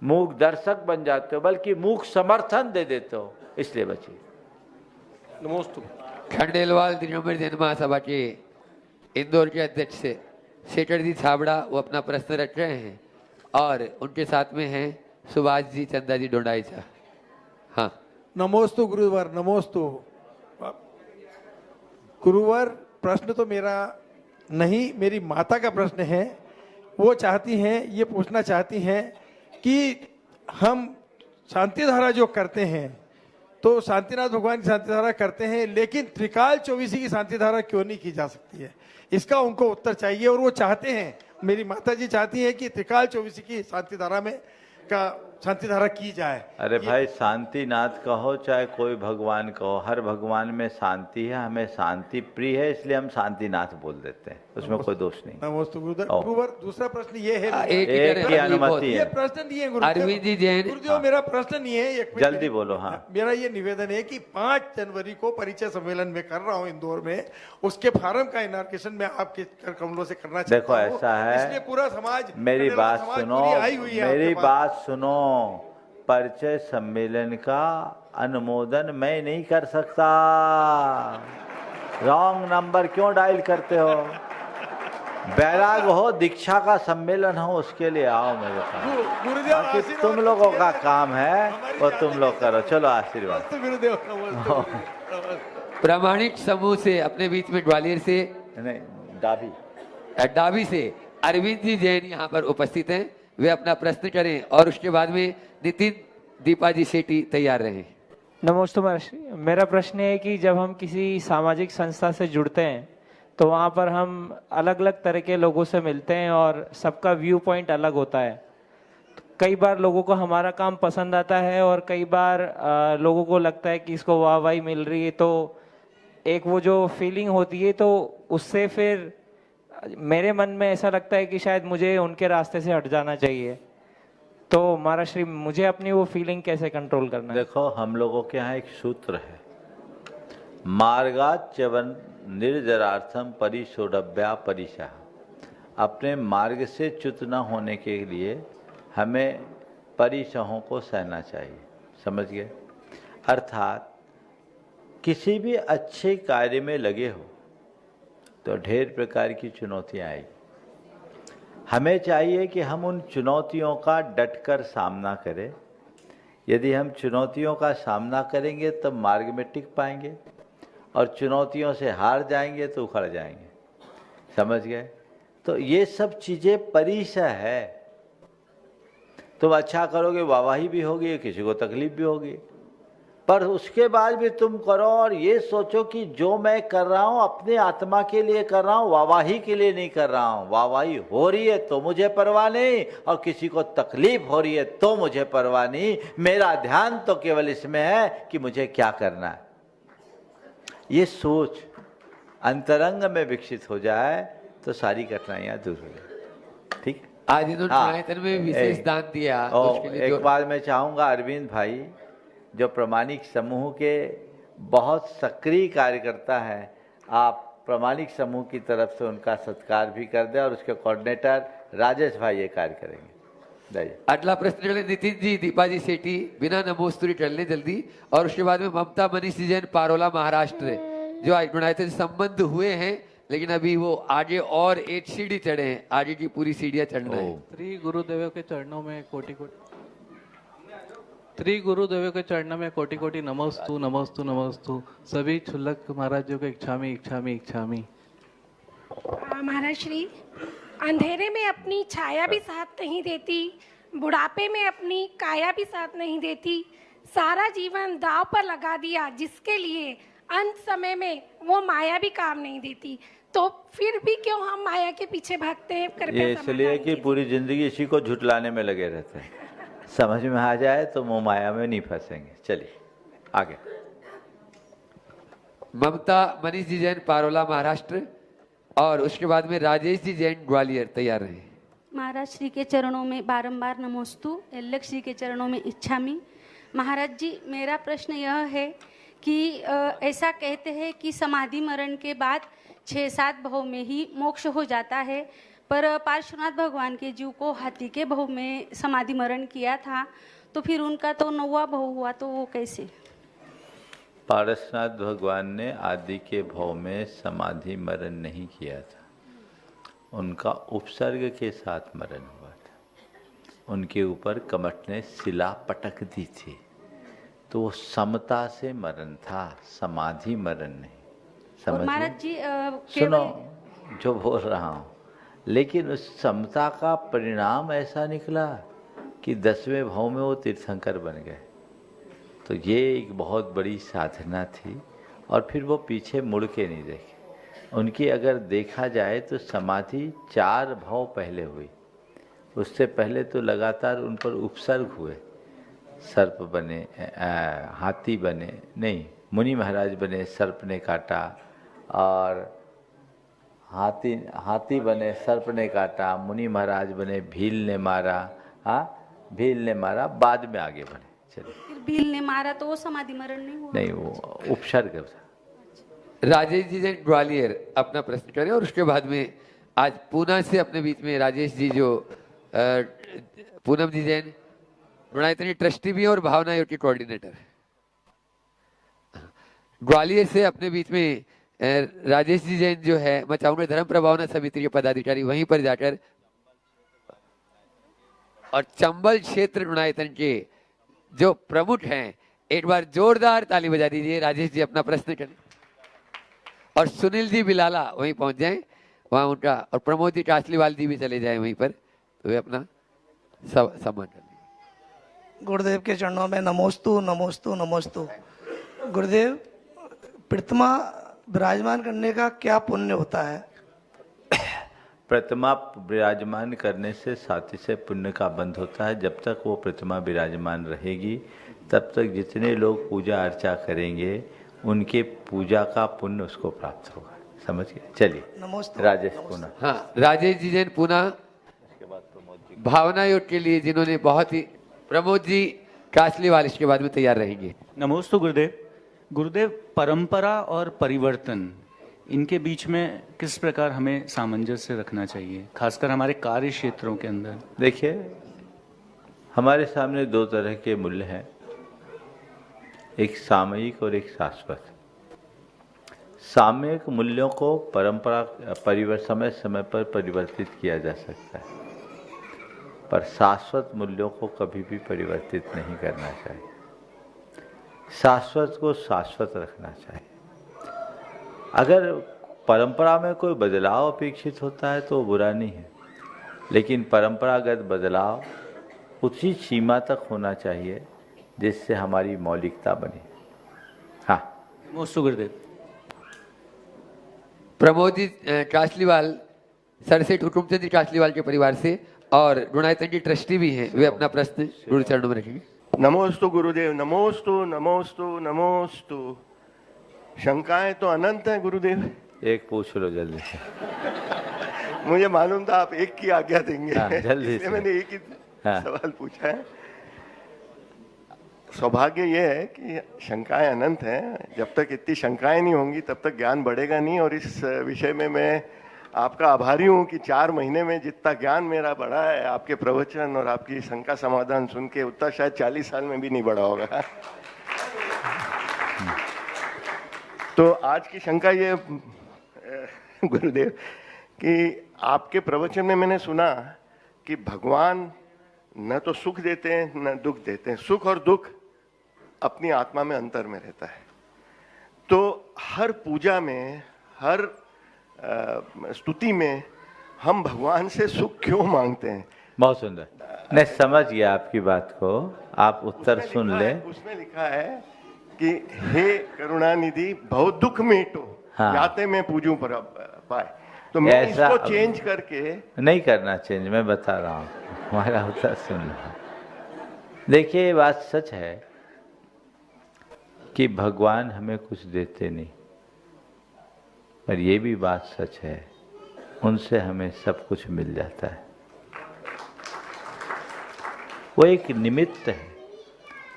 मूक दर्शक बन जाते हो, बल्कि मूक समर्थन दे देते हो, इसलिए बचिए। नमोस्तु। खंडेलवाल तृणमूल जन महासभा के इंदौर के अध्यक्ष से सेठड़ जी छाबड़ा वो अपना प्रश्न रख रहे हैं और उनके साथ में हैं सुभाष जी, चंदा जी डोडाईचा। हाँ, नमोस्तु गुरुवर, नमोस्तु गुरुवर। प्रश्न तो मेरा नहीं, मेरी माता का प्रश्न है। वो चाहती हैं, ये पूछना चाहती हैं कि हम शांति धारा जो करते हैं तो शांतिनाथ भगवान की शांति धारा करते हैं, लेकिन त्रिकाल चौबीसी की शांति धारा क्यों नहीं की जा सकती है? इसका उनको उत्तर चाहिए। और वो चाहते हैं, मेरी माता जी चाहती है कि त्रिकाल चौबीसी की शांति धारा में शांति धारा की जाए। अरे भाई, शांतिनाथ कहो चाहे कोई भगवान कहो, हर भगवान में शांति है, हमें शांति प्रिय है, इसलिए हम शांतिनाथ बोल देते हैं, उसमें कोई दोष नहीं। नमोस्तु गुरुदेव। दूसरा प्रश्न ये है, एक की अनुमति ये है। प्रश्न नहीं है अरविंद जी जैन। गुरुदेव, मेरा प्रश्न नहीं है, जल्दी बोलो। हाँ, मेरा ये निवेदन है कि 5 जनवरी को परिचय सम्मेलन में कर रहा हूँ इंदौर में, उसके फार्म का इनार्केशन में आपके कर कमलों से करना चाहता देखो ऐसा है, इसलिए पूरा समाज, मेरी बात सुनो, मेरी बात सुनो। परिचय सम्मेलन का अनुमोदन मैं नहीं कर सकता। रॉन्ग नंबर क्यों डायल करते हो? बैराग हो, दीक्षा का सम्मेलन हो, उसके लिए आओ मेरे पास। गुरुदेव बाकी आशीर्वाद तुम लोगों का दीजिए। काम है वो तुम लोग करो। चलो आशीर्वाद। नमस्ते गुरुदेव, नमस्ते, नमस्ते। प्रामाणिक समूह से अपने बीच में ग्वालियर से नहीं, डाबी डाबी से अरविंद जी जैन यहाँ पर उपस्थित हैं। वे अपना प्रश्न करें और उसके बाद में नितिन दीपाजी सेठी तैयार रहें। नमस्ते महर्षि, मेरा प्रश्न है कि जब हम किसी सामाजिक संस्था से जुड़ते हैं तो वहाँ पर हम अलग अलग तरह के लोगों से मिलते हैं और सबका व्यू पॉइंट अलग होता है। तो कई बार लोगों को हमारा काम पसंद आता है और कई बार लोगों को लगता है कि इसको वाहवाही मिल रही है, तो एक वो जो फीलिंग होती है तो उससे फिर मेरे मन में ऐसा लगता है कि शायद मुझे उनके रास्ते से हट जाना चाहिए। तो महाराज, मुझे अपनी वो फीलिंग कैसे कंट्रोल करना है? देखो, हम लोगों के यहाँ एक सूत्र है, मार्गात च्यवन निर्जरार्थम परिशोडभ्या परिशः। अपने मार्ग से च्युत न होने के लिए हमें परिशहों को सहना चाहिए। समझ गए? अर्थात किसी भी अच्छे कार्य में लगे हो तो ढेर प्रकार की चुनौतियाँ आएगी। हमें चाहिए कि हम उन चुनौतियों का डटकर सामना करें। यदि हम चुनौतियों का सामना करेंगे तब मार्ग में टिक पाएंगे, और चुनौतियों से हार जाएंगे तो उखड़ जाएंगे। समझ गए? तो ये सब चीज़ें परिशह है। तुम अच्छा करोगे, वाहवाही भी होगी, किसी को तकलीफ भी होगी, पर उसके बाद भी तुम करो और ये सोचो कि जो मैं कर रहा हूँ अपने आत्मा के लिए कर रहा हूँ, वाहवाही के लिए नहीं कर रहा हूँ। वाहवाही हो रही है तो मुझे परवाह नहीं, और किसी को तकलीफ हो रही है तो मुझे परवाह नहीं। मेरा ध्यान तो केवल इसमें है कि मुझे क्या करना है। ये सोच अंतरंग में विकसित हो जाए तो सारी कठिनाइयाँ दूर हो जाए। ठीक? आज इन्होंने में विशेष दान दिया। तो उसके लिए एक बात मैं चाहूँगा, अरविंद भाई जो प्रामाणिक समूह के बहुत सक्रिय कार्यकर्ता हैं, आप प्रामाणिक समूह की तरफ से उनका सत्कार भी कर दें, और उसके कोऑर्डिनेटर राजेश भाई ये कार्य करेंगे। अगला प्रश्न नितिन जी दीपाजी सेठी, बिना नमोस्तुरी चलने जल्दी, और उसके बाद में ममता मनीष जैन पारोला महाराष्ट्र, जो आज गुणायतन संबंध हुए हैं लेकिन अभी वो आगे और 8 सीढ़ी चढ़े हैं, आगे की पूरी सीढ़ियां चढ़ना है। श्री गुरुदेव के चरणों में कोटि कोटि श्री गुरुदेव के चरणों में कोटि कोटि नमस्तु नमस्तु नमस्तु। सभी क्षुल्लक महाराजों को इच्छामी इच्छामी इच्छामी। महाराज श्री, अंधेरे में अपनी छाया भी साथ नहीं देती, बुढ़ापे में अपनी काया भी साथ नहीं देती, सारा जीवन दांव पर लगा दिया जिसके लिए अंत समय में वो माया भी काम नहीं देती, तो फिर भी क्यों हम माया के पीछे भागते हैं? ये इसलिए कि पूरी जिंदगी इसी को झुटलाने में लगे रहते हैं। समझ में आ जाए तो मोह माया में नहीं फंसेंगे। चलिए आगे। ममता मनीष जी जैन पारोला महाराष्ट्र, और उसके बाद में राजेश जी जैन ग्वालियर तैयार रहे। महाराज श्री के चरणों में बारंबार नमोस्तु, एल्लक श्री के चरणों में इच्छामी। महाराज जी, मेरा प्रश्न यह है कि ऐसा कहते हैं कि समाधि मरण के बाद 6-7 भव में ही मोक्ष हो जाता है, पर पार्श्वनाथ भगवान के जीव को हाथी के भव में समाधि मरण किया था, तो फिर उनका तो 9वां भव हुआ, तो वो कैसे? पार्श्वनाथ भगवान ने आदि के भव में समाधि मरण नहीं किया था, उनका उपसर्ग के साथ मरण हुआ था। उनके ऊपर कमठ ने शिला पटक दी थी, तो वो समता से मरण था, समाधि मरण नहीं। समझ महाराज जी सुनो जो बोल रहा हूँ, लेकिन उस समता का परिणाम ऐसा निकला कि 10वें भाव में वो तीर्थंकर बन गए। तो ये एक बहुत बड़ी साधना थी, और फिर वो पीछे मुड़ के नहीं देखे। उनकी अगर देखा जाए तो समाधि 4 भाव पहले हुई, उससे पहले तो लगातार उन पर उपसर्ग हुए। सर्प बने, हाथी बने, नहीं मुनि महाराज बने, सर्प ने काटा, और हाथी बने, सर्प ने काटा, मुनि महाराज बने, भील ने मारा, भील ने मारा, बाद में आगे बढ़े। चलिए, फिर भील ने मारा तो वो समाधि मरण नहीं हुआ? नहीं, वो उपसर्ग था। राजेश जी जैन ग्वालियर अपना प्रश्न करें, और उसके बाद में आज पूना से अपने बीच में राजेश जी, जो पूनम जी जैन गुणायतनी ट्रस्टी भी और भावना योग की कोऑर्डिनेटर। ग्वालियर से अपने बीच में राजेश जी जैन जो है, मैं चाहूंगा धर्म प्रभावना समिति के पदाधिकारी वहीं पर जाकर और चंबल क्षेत्र गुणायतन के जो प्रमुख हैं, एक बार जोरदार ताली बजा दीजिए। राजेश जी अपना प्रश्न करें और सुनील जी बिलाला वहीं पहुंच जाएं, वहां उनका, और प्रमोद जी कासलीवाल जी भी चले जाएं वहीं पर, तो वे अपना सम्मान कर लीजिए। गुरुदेव के चरणों में नमोस्तु नमोस्तु नमोस्तु। गुरुदेव, प्रतिमा विराजमान करने का क्या पुण्य होता है? प्रतिमा विराजमान करने से साथी से पुण्य का बंध होता है। जब तक वो प्रतिमा विराजमान रहेगी तब तक जितने लोग पूजा अर्चा करेंगे उनके पूजा का पुण्य उसको प्राप्त होगा। समझ गए? चलिए राजेश पूना। हाँ, राजेश जी जैन पूना भावना योग के लिए जिन्होंने बहुत ही, प्रमोद जी कासलीवाल इसके बाद में तैयार रहेंगे। नमोस्तु गुरुदेव। गुरुदेव, परंपरा और परिवर्तन, इनके बीच में किस प्रकार हमें सामंजस्य रखना चाहिए, खासकर हमारे कार्य क्षेत्रों के अंदर? देखिए, हमारे सामने दो तरह के मूल्य हैं, एक सामयिक और एक शाश्वत। सामयिक मूल्यों को परंपरा समय समय पर परिवर्तित किया जा सकता है, पर शाश्वत मूल्यों को कभी भी परिवर्तित नहीं करना चाहिए। शाश्वत को शाश्वत रखना चाहिए। अगर परंपरा में कोई बदलाव अपेक्षित होता है तो बुरा नहीं है, लेकिन परंपरागत बदलाव उसी सीमा तक होना चाहिए जिससे हमारी मौलिकता बने। हाँ, नमोस्तु गुरुदेव। प्रमोद जी कासलीवाल, सरसेठ हुकुमचंद जी कासलीवाल के परिवार से और गुणायतन की ट्रस्टी भी हैं, वे अपना प्रश्न गुरु चरणों में रखेंगे। नमोस्तु गुरुदेव। नमोस्तु नमोस्तु नमोस्तु। शंकाएं तो अनंत हैं गुरुदेव। एक पूछ लो जल्दी से। मुझे मालूम था आप एक की आज्ञा देंगे। हाँ, जल्दी से। मैंने एक ही सवाल पूछा है। सौभाग्य ये है कि शंकाएं अनंत हैं। जब तक इतनी शंकाएं नहीं होंगी तब तक ज्ञान बढ़ेगा नहीं। और इस विषय में मैं आपका आभारी हूँ कि 4 महीने में जितना ज्ञान मेरा बढ़ा है आपके प्रवचन और आपकी शंका समाधान सुन के, उतना शायद 40 साल में भी नहीं बढ़ा होगा। तो आज की शंका ये गुरुदेव कि आपके प्रवचन में मैंने सुना कि भगवान न तो सुख देते हैं न दुख देते हैं, सुख और दुख अपनी आत्मा में अंतर में रहता है। तो हर पूजा में, हर स्तुति में हम भगवान से सुख क्यों मांगते हैं? बहुत सुंदर, मैं समझ गया आपकी बात को। आप उत्तर सुन ले। उसमें लिखा है कि हे करुणानिधि बहुत दुख मेटो, हाँ। याते मैं पूजू पर पाए। तो मैं इसको चेंज करके नहीं करना चेंज, मैं बता रहा हूँ, हमारा उत्तर सुन लो। देखिए, ये बात सच है कि भगवान हमें कुछ देते नहीं, पर ये भी बात सच है उनसे हमें सब कुछ मिल जाता है। वो एक निमित्त है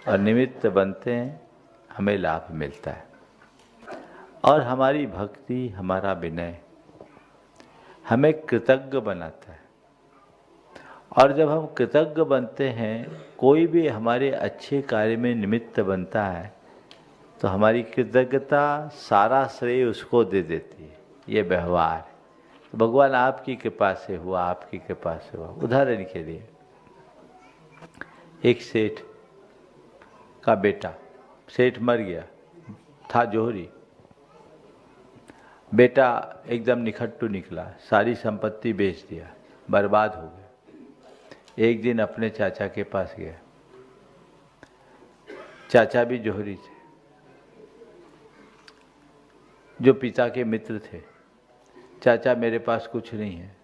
और निमित्त बनते हैं हमें लाभ मिलता है। और हमारी भक्ति, हमारा विनय हमें कृतज्ञ बनाता है। और जब हम कृतज्ञ बनते हैं, कोई भी हमारे अच्छे कार्य में निमित्त बनता है, तो हमारी कृतज्ञता सारा श्रेय उसको दे देती है। ये व्यवहार तो भगवान आपकी कृपा से हुआ, आपकी कृपा से हुआ। उदाहरण के लिए, एक सेठ का बेटा, सेठ मर गया था, जोहरी। बेटा एकदम निखट्टू निकला, सारी संपत्ति बेच दिया, बर्बाद हो गया। एक दिन अपने चाचा के पास गया। चाचा भी जोहरी थे, जो पिता के मित्र थे। चाचा, मेरे पास कुछ नहीं है,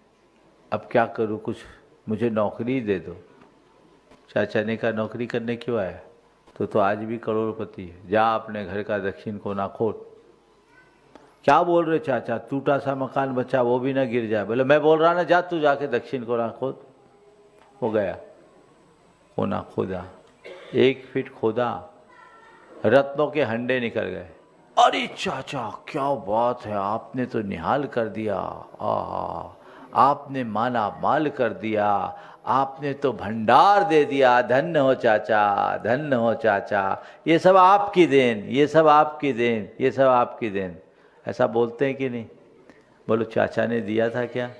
अब क्या करूं, कुछ मुझे नौकरी दे दो। चाचा ने कहा, नौकरी करने क्यों आया? तो आज भी करोड़पति है, जा अपने घर का दक्षिण कोना खोद। क्या बोल रहे चाचा, टूटा सा मकान बचा वो भी ना गिर जाए। बोले, मैं बोल रहा ना, जा तू जाके दक्षिण कोना खोद। हो गया, कोना खोदा, 1 फीट खोदा, रत्नों के हंडे निकल गए। अरे चाचा, क्या बात है, आपने तो निहाल कर दिया, आपने माला माल कर दिया, आपने तो भंडार दे दिया। धन्य हो चाचा, धन्य हो चाचा, ये सब आपकी देन, ये सब आपकी देन, ये सब आपकी देन। ऐसा बोलते हैं कि नहीं? बोलो चाचा ने दिया था क्या?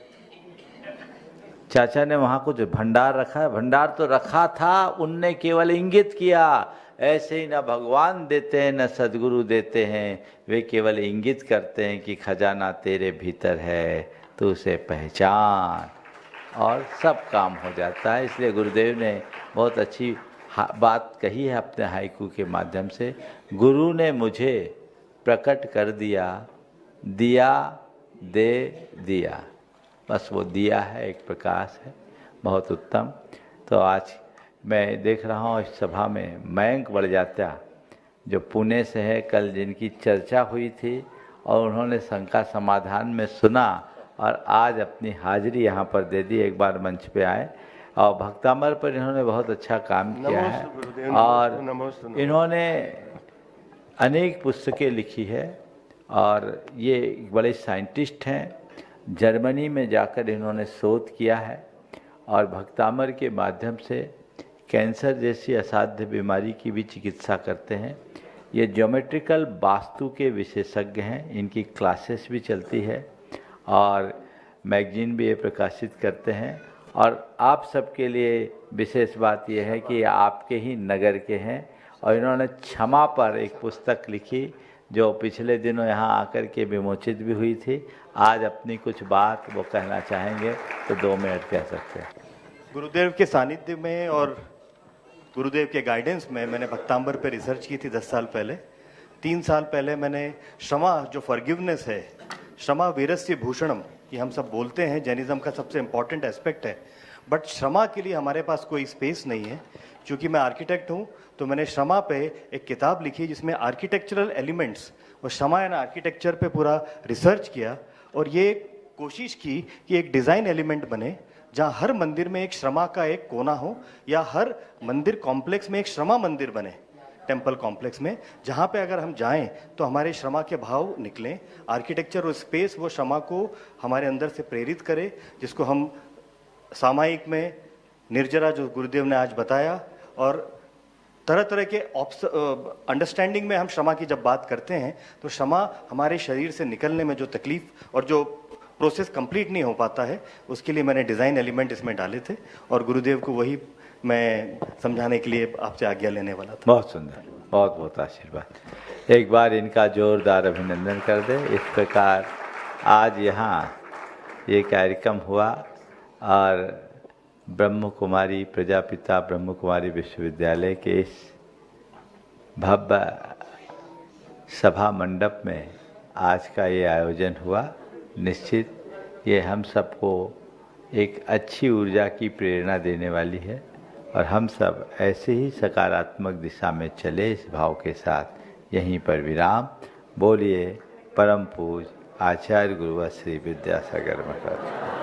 चाचा ने वहाँ कुछ भंडार रखा है? भंडार तो रखा था, उनने केवल इंगित किया। ऐसे ही न भगवान देते हैं न सदगुरु देते हैं, वे केवल इंगित करते हैं कि खजाना तेरे भीतर है, तू उसे पहचान, और सब काम हो जाता है। इसलिए गुरुदेव ने बहुत अच्छी बात कही है अपने हाइकू के माध्यम से। गुरु ने मुझे प्रकट कर दिया, दिया दे दिया, बस वो दिया है, एक प्रकाश है, बहुत उत्तम। तो आज मैं देख रहा हूँ इस सभा में मयंक बड़जात्या जो पुणे से है, कल जिनकी चर्चा हुई थी और उन्होंने शंका समाधान में सुना और आज अपनी हाजिरी यहाँ पर दे दी। एक बार मंच पे आए और भक्तामर पर इन्होंने बहुत अच्छा काम किया है और इन्होंने अनेक पुस्तकें लिखी है और ये बड़े साइंटिस्ट हैं। जर्मनी में जाकर इन्होंने शोध किया है और भक्तामर के माध्यम से कैंसर जैसी असाध्य बीमारी की भी चिकित्सा करते हैं। ये ज्योमेट्रिकल वास्तु के विशेषज्ञ हैं, इनकी क्लासेस भी चलती है और मैगजीन भी ये प्रकाशित करते हैं। और आप सबके लिए विशेष बात यह है कि आपके ही नगर के हैं और इन्होंने क्षमा पर एक पुस्तक लिखी जो पिछले दिनों यहाँ आकर के विमोचित भी हुई थी। आज अपनी कुछ बात वो कहना चाहेंगे तो 2 मिनट कह सकते हैं। गुरुदेव के सानिध्य में और गुरुदेव के गाइडेंस में मैंने भक्तांबर पे रिसर्च की थी 10 साल पहले। 3 साल पहले मैंने क्षमा, जो फॉरगिवनेस है, क्षमा वीरस्य भूषणम, ये हम सब बोलते हैं, जैनिज्म का सबसे इम्पॉर्टेंट एस्पेक्ट है, बट क्षमा के लिए हमारे पास कोई स्पेस नहीं है। क्योंकि मैं आर्किटेक्ट हूँ तो मैंने क्षमा पे एक किताब लिखी जिसमें आर्किटेक्चरल एलिमेंट्स और क्षमा एंड आर्किटेक्चर पे पूरा रिसर्च किया और ये कोशिश की कि एक डिज़ाइन एलिमेंट बने जहाँ हर मंदिर में एक क्षमा का एक कोना हो या हर मंदिर कॉम्प्लेक्स में एक क्षमा मंदिर बने, टेम्पल कॉम्प्लेक्स में, जहाँ पे अगर हम जाएं तो हमारे क्षमा के भाव निकलें। आर्किटेक्चर और स्पेस वो क्षमा को हमारे अंदर से प्रेरित करे, जिसको हम सामायिक में निर्जरा, जो गुरुदेव ने आज बताया, और तरह तरह के अंडरस्टैंडिंग में हम क्षमा की जब बात करते हैं तो क्षमा हमारे शरीर से निकलने में जो तकलीफ और जो प्रोसेस कंप्लीट नहीं हो पाता है, उसके लिए मैंने डिज़ाइन एलिमेंट इसमें डाले थे और गुरुदेव को वही मैं समझाने के लिए आपसे आज्ञा लेने वाला था। बहुत सुंदर, बहुत बहुत आशीर्वाद। एक बार इनका जोरदार अभिनंदन कर दे। इस प्रकार आज यहाँ ये कार्यक्रम हुआ और ब्रह्म कुमारी प्रजापिता ब्रह्म कुमारी विश्वविद्यालय के इस भव्य सभा मंडप में आज का ये आयोजन हुआ। निश्चित ये हम सबको एक अच्छी ऊर्जा की प्रेरणा देने वाली है और हम सब ऐसे ही सकारात्मक दिशा में चले इस भाव के साथ। यहीं पर विराम। बोलिए परम पूज्य आचार्य गुरुवर श्री विद्यासागर महाराज।